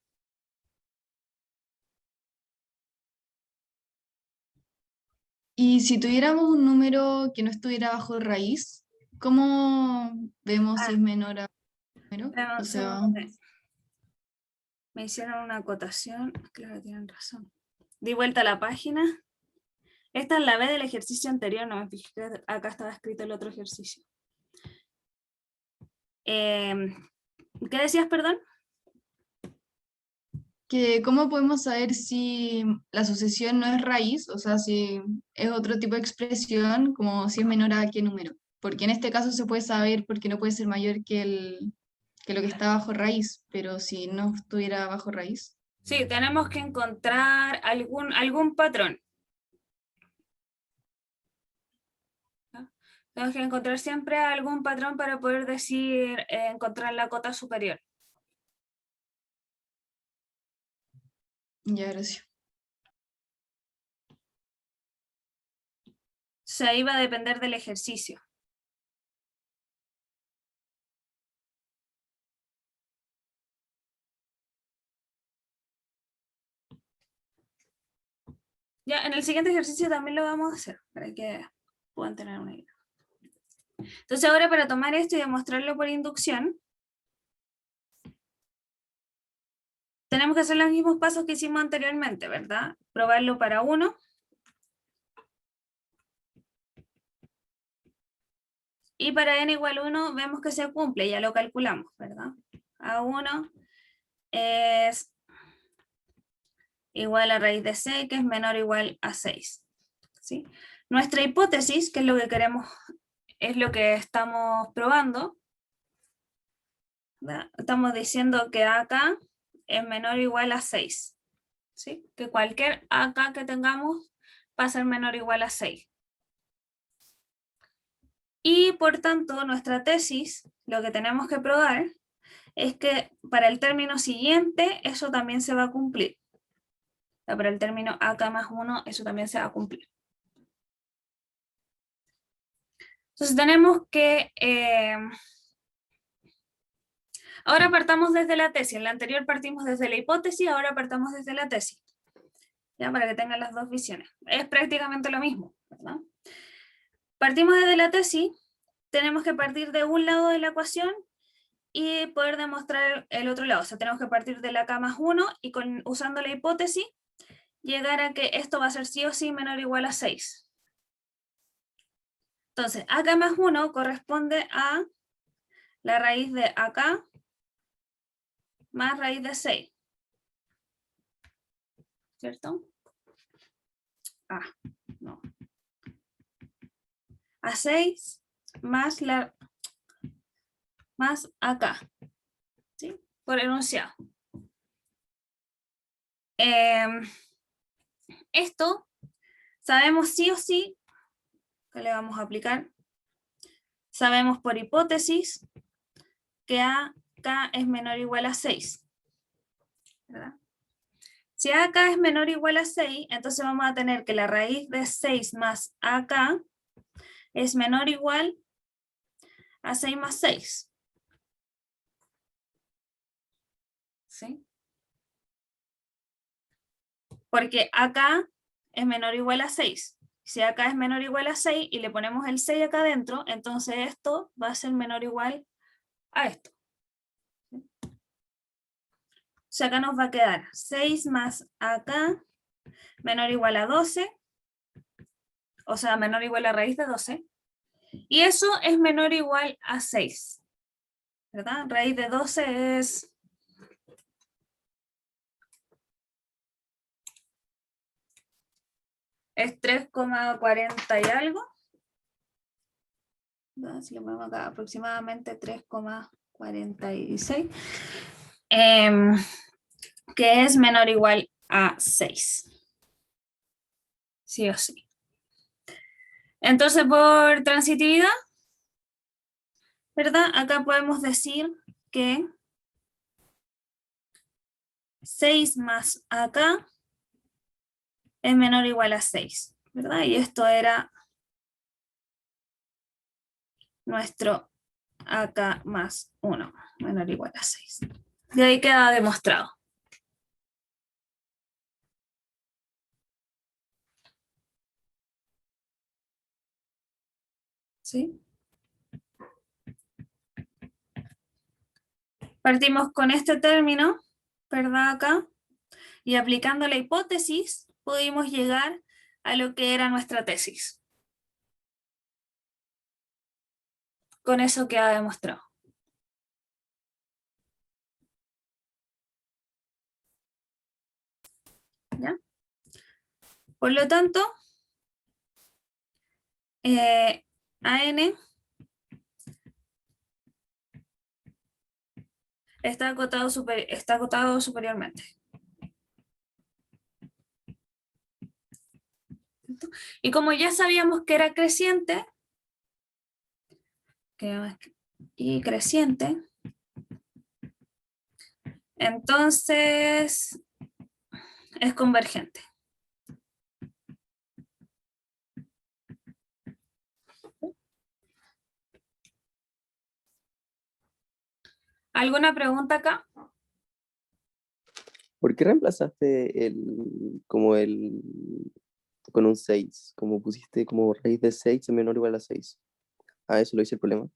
Y si tuviéramos un número que no estuviera bajo raíz, ¿cómo vemos si es menor a número? O sea, Me hicieron una acotación. Claro, tienen razón. Di vuelta a la página. Esta es la B del ejercicio anterior, no me fijé que acá estaba escrito el otro ejercicio. ¿Qué decías, perdón? que ¿cómo podemos saber si la sucesión no es raíz? O sea, si es otro tipo de expresión, como si es menor a qué número. Porque en este caso se puede saber porque no puede ser mayor que lo que está bajo raíz, pero si no estuviera bajo raíz. Sí, tenemos que encontrar algún patrón. ¿No? Tenemos que encontrar siempre algún patrón para poder decir, encontrar la cota superior. Ya, gracias. Se iba a depender del ejercicio. Ya, en el siguiente ejercicio también lo vamos a hacer, para que puedan tener una idea. Entonces ahora para tomar esto y demostrarlo por inducción, tenemos que hacer los mismos pasos que hicimos anteriormente, ¿verdad? Probarlo para 1. Y para n igual 1 vemos que se cumple, ya lo calculamos, ¿verdad? A1 es igual a raíz de 6, que es menor o igual a 6. ¿Sí? Nuestra hipótesis, que es lo que queremos, es lo que estamos probando, ¿verdad? Estamos diciendo que acá es menor o igual a 6. ¿sí? Que cualquier AK que tengamos va a ser menor o igual a 6. Y por tanto, nuestra tesis, lo que tenemos que probar es que para el término siguiente eso también se va a cumplir. O sea, para el término AK más 1 eso también se va a cumplir. Entonces tenemos que... ahora partamos desde la tesis. En la anterior partimos desde la hipótesis, ahora partamos desde la tesis. Ya, para que tengan las dos visiones. Es prácticamente lo mismo, ¿verdad? Partimos desde la tesis, tenemos que partir de un lado de la ecuación y poder demostrar el otro lado. O sea, tenemos que partir de la K más 1 y usando la hipótesis, llegar a que esto va a ser sí o sí menor o igual a 6. Entonces, AK más 1 corresponde a la raíz de AK más raíz de 6. ¿Cierto? No. A 6 más AK, ¿sí? Por enunciado. Esto sabemos sí o sí que le vamos a aplicar. Sabemos por hipótesis que AK es menor o igual a 6. ¿Verdad? Si AK es menor o igual a 6, entonces vamos a tener que la raíz de 6 más AK es menor o igual a 6 más 6. ¿Sí? Porque AK es menor o igual a 6. Si AK es menor o igual a 6 y le ponemos el 6 acá adentro, entonces esto va a ser menor o igual a esto. ¿Sí? O sea, acá nos va a quedar 6 más AK menor o igual a 12. O sea, menor o igual a raíz de 12. Y eso es menor o igual a 6. ¿Verdad? Raíz de 12 es... es 3,40 y algo. Si lo ponemos acá, aproximadamente 3,46. Que es menor o igual a 6. Sí o sí. Entonces, por transitividad, ¿verdad? Acá podemos decir que 6 más acá es menor o igual a 6, ¿verdad? Y esto era nuestro AK más 1, menor o igual a 6. De ahí queda demostrado. ¿Sí? Partimos con este término, ¿verdad? Acá. Y aplicando la hipótesis, pudimos llegar a lo que era nuestra tesis. Con eso queda demostrado. ¿Ya? Por lo tanto, AN está acotado superiormente. Y como ya sabíamos que era creciente, y creciente, entonces es convergente. ¿Alguna pregunta acá? ¿Por qué reemplazaste con un 6? Como pusiste como raíz de 6 es menor o igual a 6. Ah, eso lo hice el problema.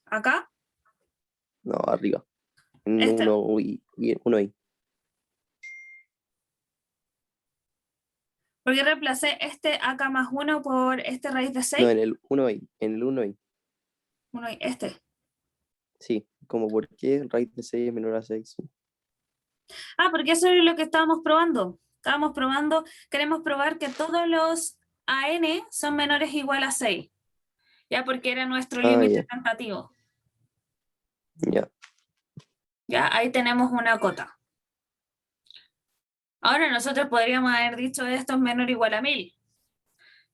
¿Acá? No, arriba. En Este. 1 y 1 ahí. ¿Por qué reemplacé este AK más 1 por este raíz de 6? No, en el 1 ahí. En el 1 ahí. Bueno, este. Sí, como por qué raíz de 6 es menor a 6. Ah, porque eso es lo que estábamos probando. Queremos probar que todos los AN son menores o igual a 6. Ya, porque era nuestro límite tentativo. Ya. Ya, ahí tenemos una cota. Ahora nosotros podríamos haber dicho esto es menor o igual a 1000.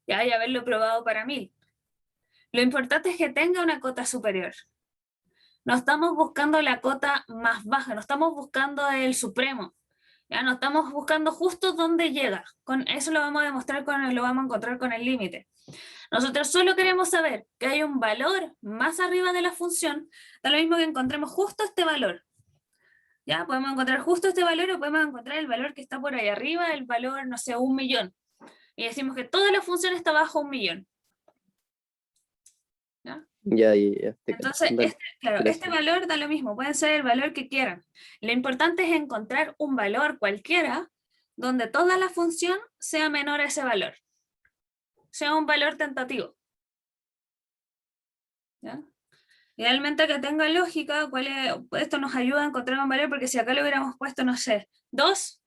Ya, y haberlo probado para 1000. Lo importante es que tenga una cota superior. No estamos buscando la cota más baja, no estamos buscando el supremo. Ya no estamos buscando justo dónde llega. Con eso lo vamos a demostrar lo vamos a encontrar con el límite. Nosotros solo queremos saber que hay un valor más arriba de la función, da lo mismo que encontremos justo este valor. Ya podemos encontrar justo este valor o podemos encontrar el valor que está por ahí arriba, el valor, no sé, 1.000.000. Y decimos que toda la función está bajo 1.000.000. ¿Ya? Ya. Entonces, Dale, claro, gracias. este valor da lo mismo, puede ser el valor que quieran. Lo importante es encontrar un valor cualquiera donde toda la función sea menor a ese valor. Sea un valor tentativo. ¿Ya? Idealmente que tenga lógica, esto nos ayuda a encontrar un valor, porque si acá lo hubiéramos puesto, no sé, 2,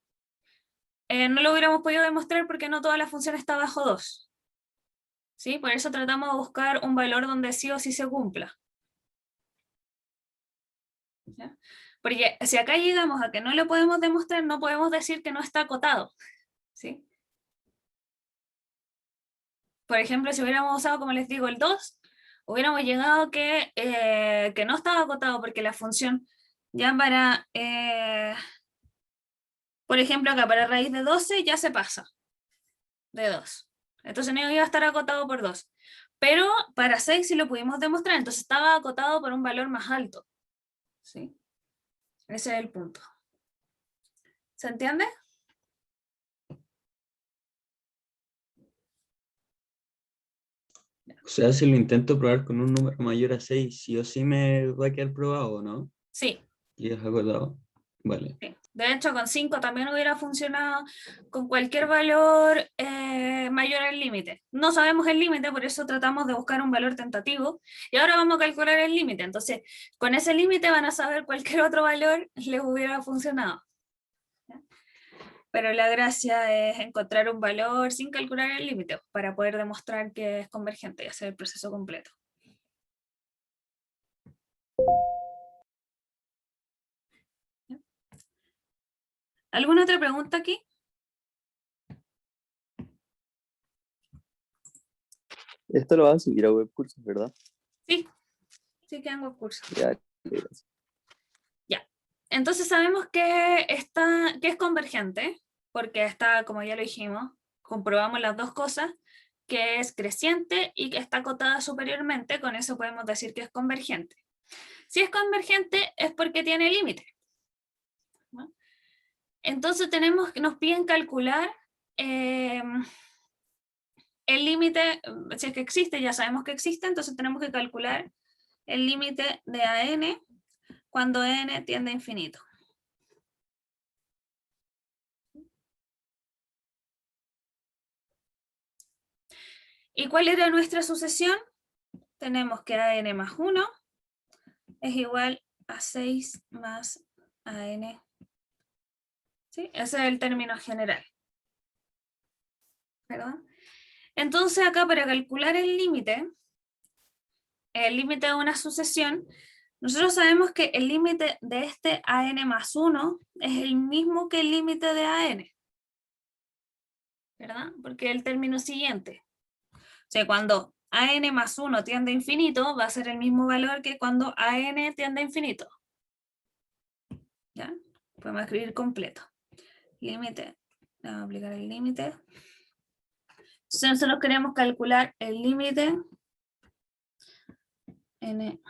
no lo hubiéramos podido demostrar porque no toda la función está bajo 2. ¿Sí? Por eso tratamos de buscar un valor donde sí o sí se cumpla. ¿Ya? Porque si acá llegamos a que no lo podemos demostrar, no podemos decir que no está acotado. ¿Sí? Por ejemplo, si hubiéramos usado, como les digo, el 2, hubiéramos llegado que no estaba acotado porque la función ya para, por ejemplo, acá para raíz de 12 ya se pasa de 2. Entonces no iba a estar acotado por 2. Pero para 6 sí lo pudimos demostrar, entonces estaba acotado por un valor más alto. ¿Sí? Ese es el punto. ¿Se entiende? O sea, si lo intento probar con un número mayor a 6, sí o sí me va a quedar probado, ¿no? Sí. Y es acotado. Vale. Sí. De hecho, con 5 también hubiera funcionado con cualquier valor mayor al límite. No sabemos el límite, por eso tratamos de buscar un valor tentativo. Y ahora vamos a calcular el límite. Entonces, con ese límite van a saber cualquier otro valor les hubiera funcionado. ¿Ya? Pero la gracia es encontrar un valor sin calcular el límite para poder demostrar que es convergente y hacer el proceso completo. ¿Alguna otra pregunta aquí? Esto lo vas a subir a webcursos, ¿verdad? Sí, sí que hago curso. Ya, gracias. Ya. Entonces sabemos que es convergente, porque está, como ya lo dijimos, comprobamos las dos cosas, que es creciente y que está acotada superiormente, con eso podemos decir que es convergente. Si es convergente es porque tiene límite. ¿No? Entonces nos piden calcular el límite, si es que existe, ya sabemos que existe, entonces tenemos que calcular el límite de a n cuando n tiende a infinito. ¿Y cuál era nuestra sucesión? Tenemos que an más 1 es igual a 6 más an. ¿Sí? Ese es el término general. ¿Verdad? Entonces acá para calcular el límite de una sucesión, nosotros sabemos que el límite de este an más 1 es el mismo que el límite de an. ¿Verdad? Porque es el término siguiente. O sea, cuando an más 1 tiende a infinito, va a ser el mismo valor que cuando an tiende a infinito. ¿Ya? Podemos escribir completo. Límite. Vamos a aplicar el límite. Entonces nosotros queremos calcular el límite n.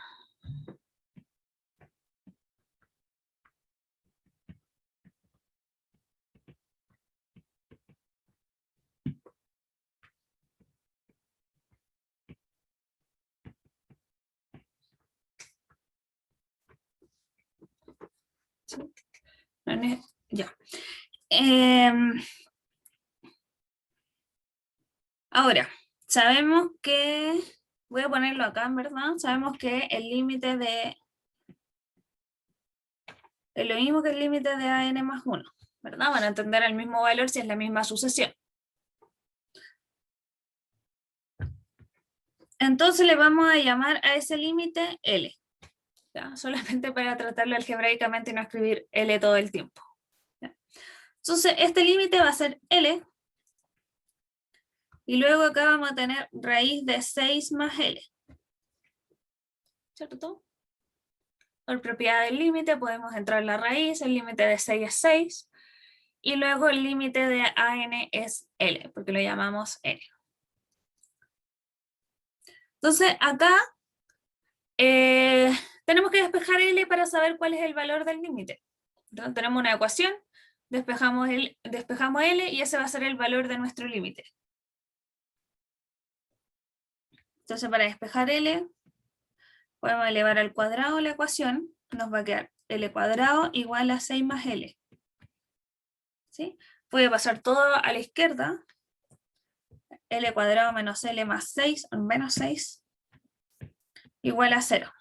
Ya. Ahora, sabemos que, voy a ponerlo acá, en verdad, sabemos que el límite de, es lo mismo que el límite de an más 1, ¿verdad? Van a entender el mismo valor si es la misma sucesión. Entonces le vamos a llamar a ese límite L, ¿ya? Solamente para tratarlo algebraicamente y no escribir L todo el tiempo. ¿Ya? Entonces, este límite va a ser L. Y luego acá vamos a tener raíz de 6 más L. ¿Cierto? Por propiedad del límite podemos entrar en la raíz, el límite de 6 es 6. Y luego el límite de AN es L, porque lo llamamos N. Entonces, acá tenemos que despejar L para saber cuál es el valor del límite. Entonces, tenemos una ecuación, despejamos L y ese va a ser el valor de nuestro límite. Entonces, para despejar L, podemos elevar al cuadrado la ecuación, nos va a quedar L cuadrado igual a 6 más L. ¿Sí? Puede pasar todo a la izquierda, L cuadrado menos L más 6, menos 6, igual a 0.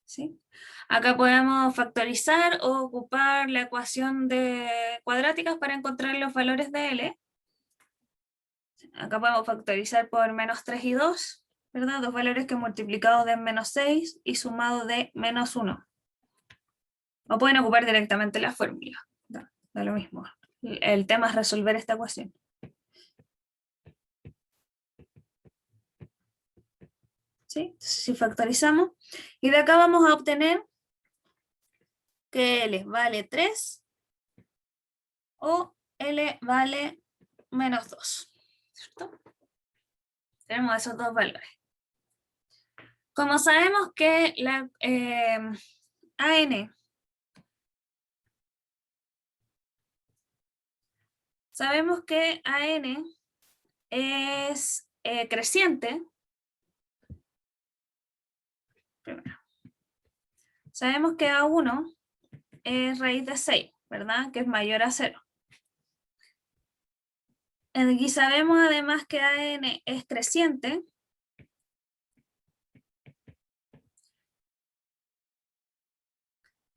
¿Sí? Acá podemos factorizar o ocupar la ecuación de cuadráticas para encontrar los valores de L. Acá podemos factorizar por menos 3 y 2, ¿verdad? Dos valores que multiplicados den menos 6 y sumado de menos 1. O pueden ocupar directamente la fórmula. Da lo mismo. El tema es resolver esta ecuación. ¿Sí? Si factorizamos, y de acá vamos a obtener que L vale 3 o L vale menos 2. ¿Cierto? Tenemos esos dos valores. Como sabemos que la AN es creciente. Primero. Sabemos que A1 es raíz de 6, ¿verdad? Que es mayor a 0. Y sabemos además que AN es creciente.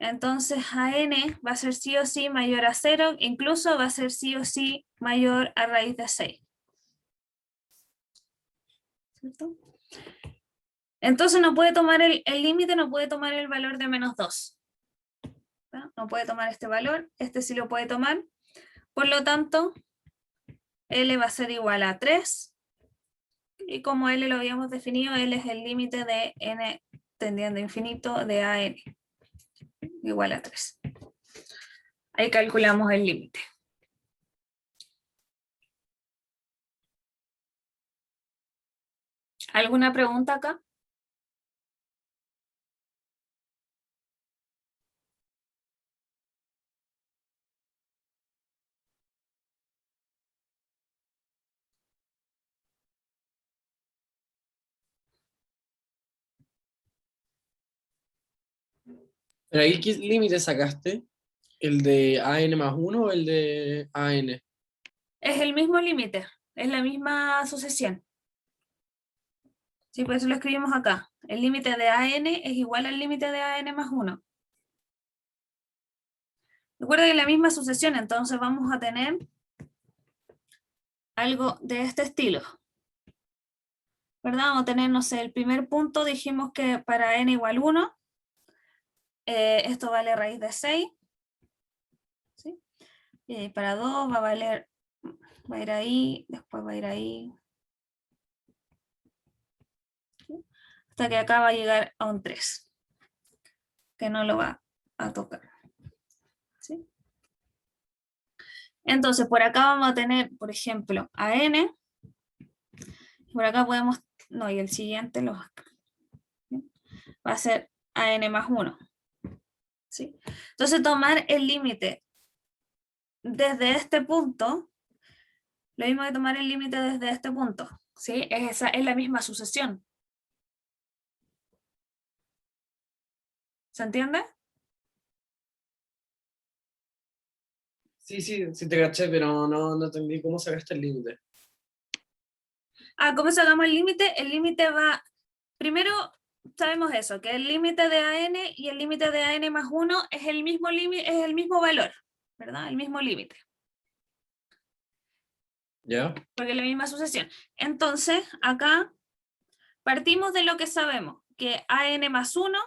Entonces AN va a ser sí o sí mayor a 0, incluso va a ser sí o sí mayor a raíz de 6. ¿Cierto? Entonces no puede tomar el límite, no puede tomar el valor de menos 2. ¿No? No puede tomar este valor, este sí lo puede tomar. Por lo tanto, L va a ser igual a 3. Y como L lo habíamos definido, L es el límite de n tendiendo a infinito de AN. Igual a 3. Ahí calculamos el límite. ¿Alguna pregunta acá? ¿Pero ahí qué límite sacaste? ¿El de AN más 1 o el de AN? Es el mismo límite, es la misma sucesión. Sí, por eso lo escribimos acá. El límite de AN es igual al límite de AN más 1. Recuerda que es la misma sucesión, entonces vamos a tener algo de este estilo. ¿Verdad? Vamos a tener, no sé, el primer punto dijimos que para n igual 1, esto vale raíz de 6. ¿Sí? Y para 2 va a valer, va a ir ahí, después va a ir ahí. ¿Sí? Hasta que acá va a llegar a un 3, que no lo va a tocar. ¿Sí? Entonces, por acá vamos a tener, por ejemplo, a n. Por acá podemos, no, y el siguiente lo va a ser a n más 1. ¿Sí? Entonces, tomar el límite desde este punto, lo mismo que tomar el límite desde este punto. ¿Sí? Es la misma sucesión. ¿Se entiende? Sí, sí te caché, pero no entendí cómo sacaste el límite. ¿Cómo sacamos el límite? El límite va, primero sabemos eso, que el límite de AN y el límite de AN más 1 es el mismo límite, es el mismo valor, ¿verdad? El mismo límite. ¿Ya? Porque es la misma sucesión. Entonces, acá partimos de lo que sabemos, que AN más 1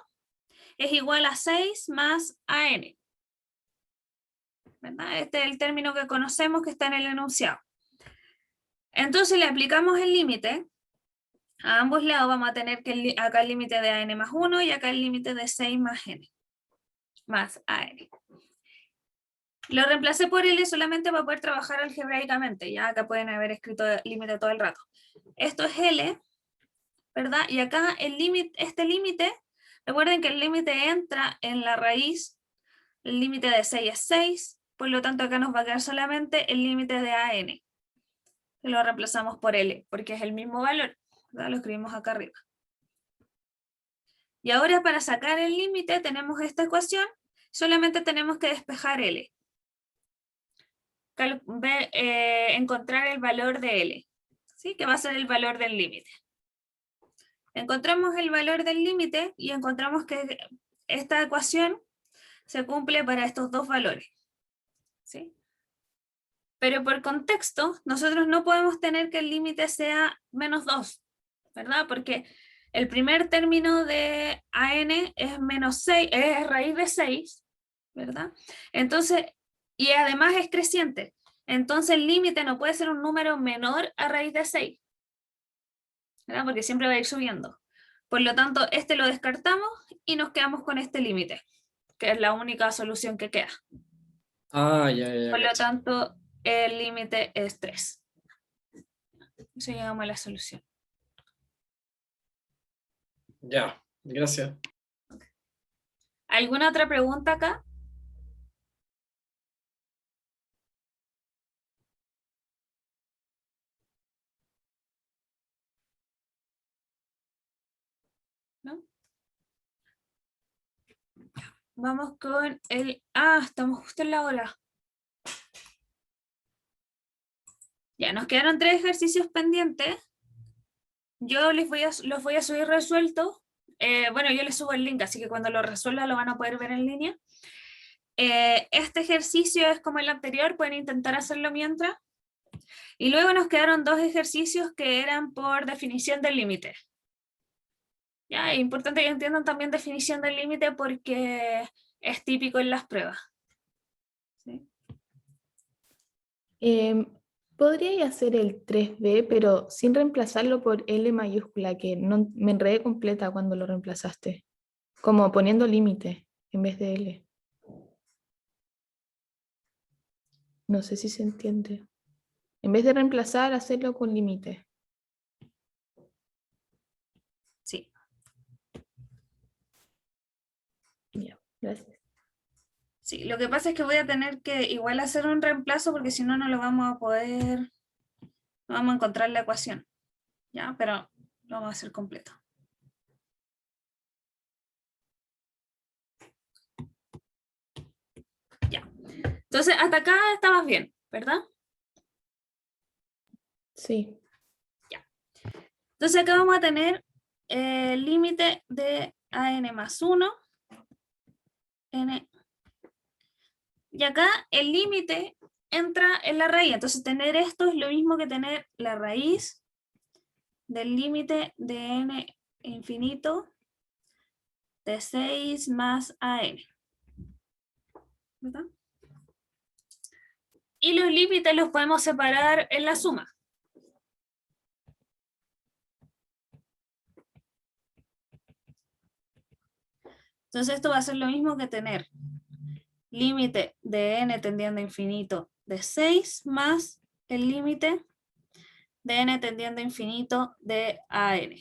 es igual a 6 más AN. ¿verdad? Este es el término que conocemos que está en el enunciado. Entonces le aplicamos el límite. A ambos lados vamos a tener que acá el límite de AN más 1 y acá el límite de 6 más N, más AN. Lo reemplacé por L solamente para poder trabajar algebraicamente. Ya acá pueden haber escrito límite todo el rato. Esto es L, ¿verdad? Y acá el límite, este límite, recuerden que el límite entra en la raíz, el límite de 6 es 6, por lo tanto acá nos va a quedar solamente el límite de AN. Lo reemplazamos por L, porque es el mismo valor, ¿verdad? Lo escribimos acá arriba. Y ahora para sacar el límite tenemos esta ecuación, solamente tenemos que despejar L. Encontrar el valor de L, ¿sí? Que va a ser el valor del límite. Encontramos el valor del límite y encontramos que esta ecuación se cumple para estos dos valores, ¿sí? Pero por contexto, nosotros no podemos tener que el límite sea menos 2, ¿verdad? Porque el primer término de AN es menos 6, es raíz de 6, ¿verdad? Entonces, y además es creciente. Entonces el límite no puede ser un número menor a raíz de 6, ¿verdad? Porque siempre va a ir subiendo. Por lo tanto, este lo descartamos y nos quedamos con este límite, que es la única solución que queda. Ah, ya, Por lo caché. tanto, el límite es 3. Eso llegamos a la solución. Ya, gracias. ¿Alguna otra pregunta acá? ¿No? Vamos con el... Ah, estamos justo en la hora. Ya, nos quedaron 3 ejercicios pendientes. Yo los voy a subir resueltos. Bueno, yo les subo el link, así que cuando lo resuelva lo van a poder ver en línea. Este ejercicio es como el anterior, pueden intentar hacerlo mientras. Y luego nos quedaron 2 ejercicios que eran por definición del límite. Ya, es importante que entiendan también definición del límite porque es típico en las pruebas. ¿Sí? Podría hacer el 3B, pero sin reemplazarlo por L mayúscula, que no, me enredé completa cuando lo reemplazaste. Como poniendo límite en vez de L. No sé si se entiende. En vez de reemplazar, hacerlo con límite. Sí. Ya, gracias. Sí, lo que pasa es que voy a tener que igual hacer un reemplazo porque si no, no lo vamos a poder, no vamos a encontrar la ecuación. Ya, pero lo vamos a hacer completo. Ya. Entonces, hasta acá estabas bien, ¿verdad? Sí. Entonces acá vamos a tener el límite de AN más 1. N. Y acá el límite entra en la raíz. Entonces tener esto es lo mismo que tener la raíz del límite de n infinito de 6 más AN. ¿Verdad? Y los límites los podemos separar en la suma. Entonces esto va a ser lo mismo que tener límite de n tendiendo a infinito de 6 más el límite de n tendiendo a infinito de AN.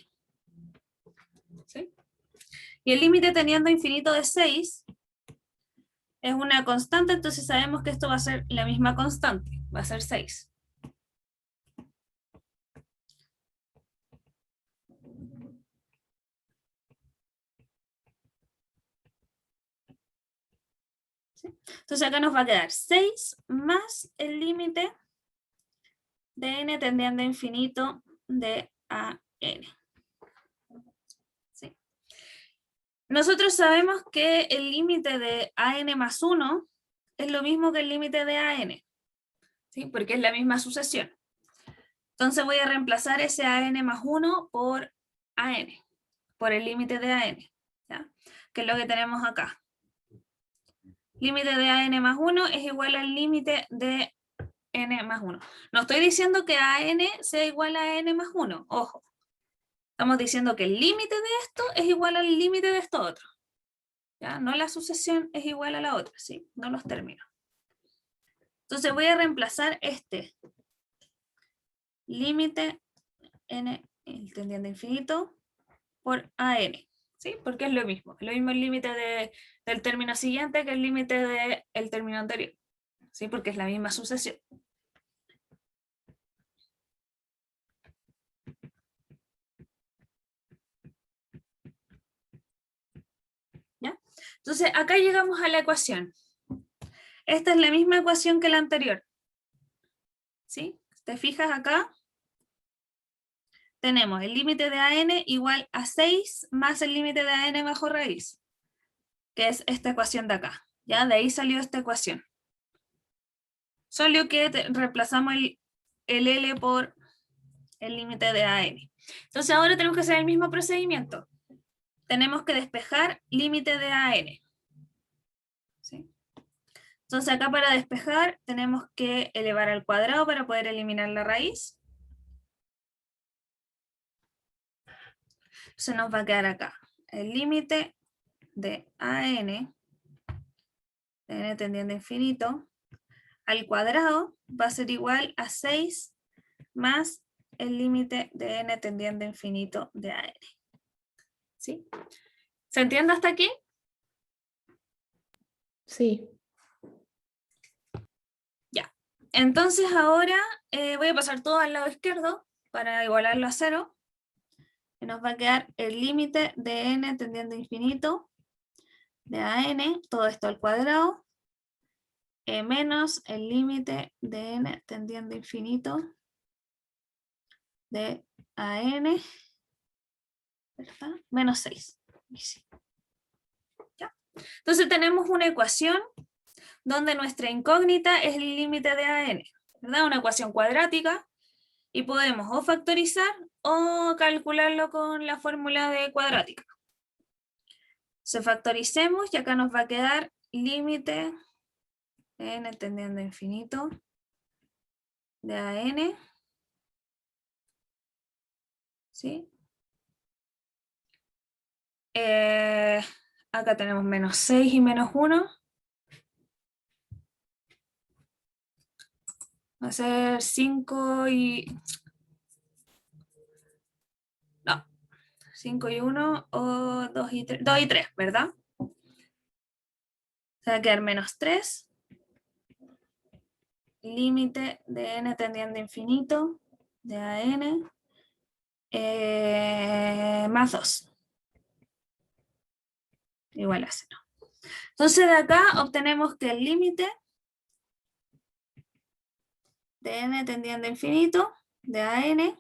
¿Sí? Y el límite tendiendo a infinito de 6 es una constante, entonces sabemos que esto va a ser la misma constante, va a ser 6. ¿Sí? Entonces acá nos va a quedar 6 más el límite de n tendiendo a infinito de AN. ¿Sí? Nosotros sabemos que el límite de AN más 1 es lo mismo que el límite de AN, ¿sí? Porque es la misma sucesión. Entonces voy a reemplazar ese AN más 1 por AN, por el límite de AN, ¿ya? Que es lo que tenemos acá. límite de AN más 1 es igual al límite de N más 1. No estoy diciendo que AN sea igual a N más 1, ojo. Estamos diciendo que el límite de esto es igual al límite de esto otro. ¿Ya? No la sucesión es igual a la otra, ¿sí? No los términos. Entonces voy a reemplazar este límite N tendiendo a infinito por AN, ¿sí? Porque es lo mismo el límite del término siguiente que el límite del término anterior, ¿sí? Porque es la misma sucesión. ¿Ya? Entonces acá llegamos a la ecuación. Esta es la misma ecuación que la anterior, ¿sí? ¿Te fijas acá? Tenemos el límite de AN igual a 6 más el límite de AN bajo raíz, que es esta ecuación de acá. ¿Ya? De ahí salió esta ecuación. Solo que reemplazamos el L por el límite de AN. Entonces ahora tenemos que hacer el mismo procedimiento. Tenemos que despejar límite de AN. ¿Sí? Entonces acá para despejar tenemos que elevar al cuadrado para poder eliminar la raíz. Se nos va a quedar acá el límite de AN, de n tendiendo a infinito, al cuadrado va a ser igual a 6 más el límite de n tendiendo a infinito de AN. ¿Sí? ¿Se entiende hasta aquí? Sí. Ya. Entonces ahora voy a pasar todo al lado izquierdo para igualarlo a 0. Y nos va a quedar el límite de n tendiendo a infinito de AN, todo esto al cuadrado, menos el límite de n tendiendo a infinito de AN, ¿verdad? Menos 6. ¿Ya? Entonces tenemos una ecuación donde nuestra incógnita es el límite de AN, ¿verdad? Una ecuación cuadrática, y podemos o factorizar o calcularlo con la fórmula de cuadrática. Se factoricemos y acá nos va a quedar límite de n tendiendo a infinito de AN, ¿sí? Acá tenemos menos 6 y menos 1. Va a ser 5 y... No, 5 y 1 o 2 y 3, 2 y 3, ¿verdad? Se va a quedar menos 3. Límite de n tendiendo a infinito de AN más 2. Igual a 0. Entonces de acá obtenemos que el límite de n tendiendo a infinito de AN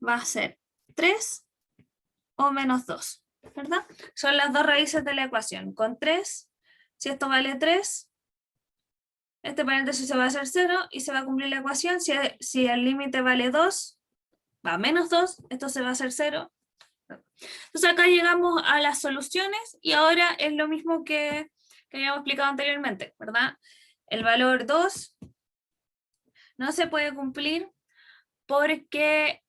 va a ser 3 o menos 2, ¿verdad? Son las dos raíces de la ecuación. Con 3, si esto vale 3, este paréntesis se va a hacer 0 y se va a cumplir la ecuación. Si el límite vale 2, va a menos 2, esto se va a hacer 0. Entonces acá llegamos a las soluciones y ahora es lo mismo que habíamos explicado anteriormente, ¿verdad? El valor 2 no se puede cumplir porque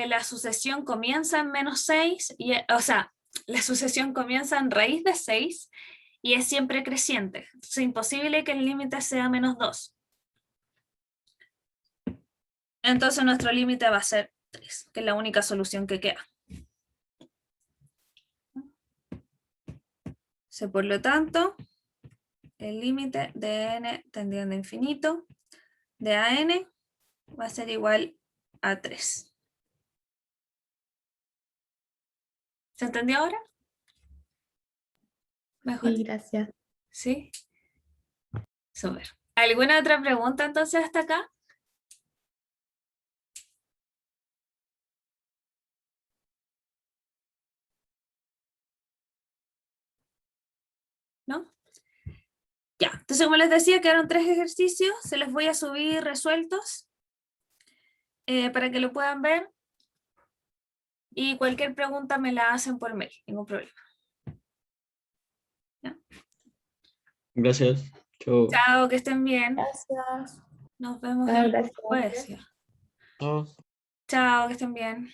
la sucesión comienza en menos 6, o sea, la sucesión comienza en raíz de 6 y es siempre creciente. Es imposible que el límite sea menos 2. Entonces nuestro límite va a ser 3, que es la única solución que queda. Por lo tanto, el límite de n tendiendo a infinito de AN va a ser igual a 3. ¿Se entendió ahora? Mejor. Sí, gracias. ¿Sí? Súper. ¿Alguna otra pregunta entonces hasta acá? ¿No? Ya, entonces como les decía, quedaron 3 ejercicios, se los voy a subir resueltos para que lo puedan ver, y cualquier pregunta me la hacen por mail, ningún problema. ¿Ya? Gracias. Chao. Chao, que estén bien. Gracias. Nos vemos Ah, el gracias. jueves. Chao. Chao, que estén bien.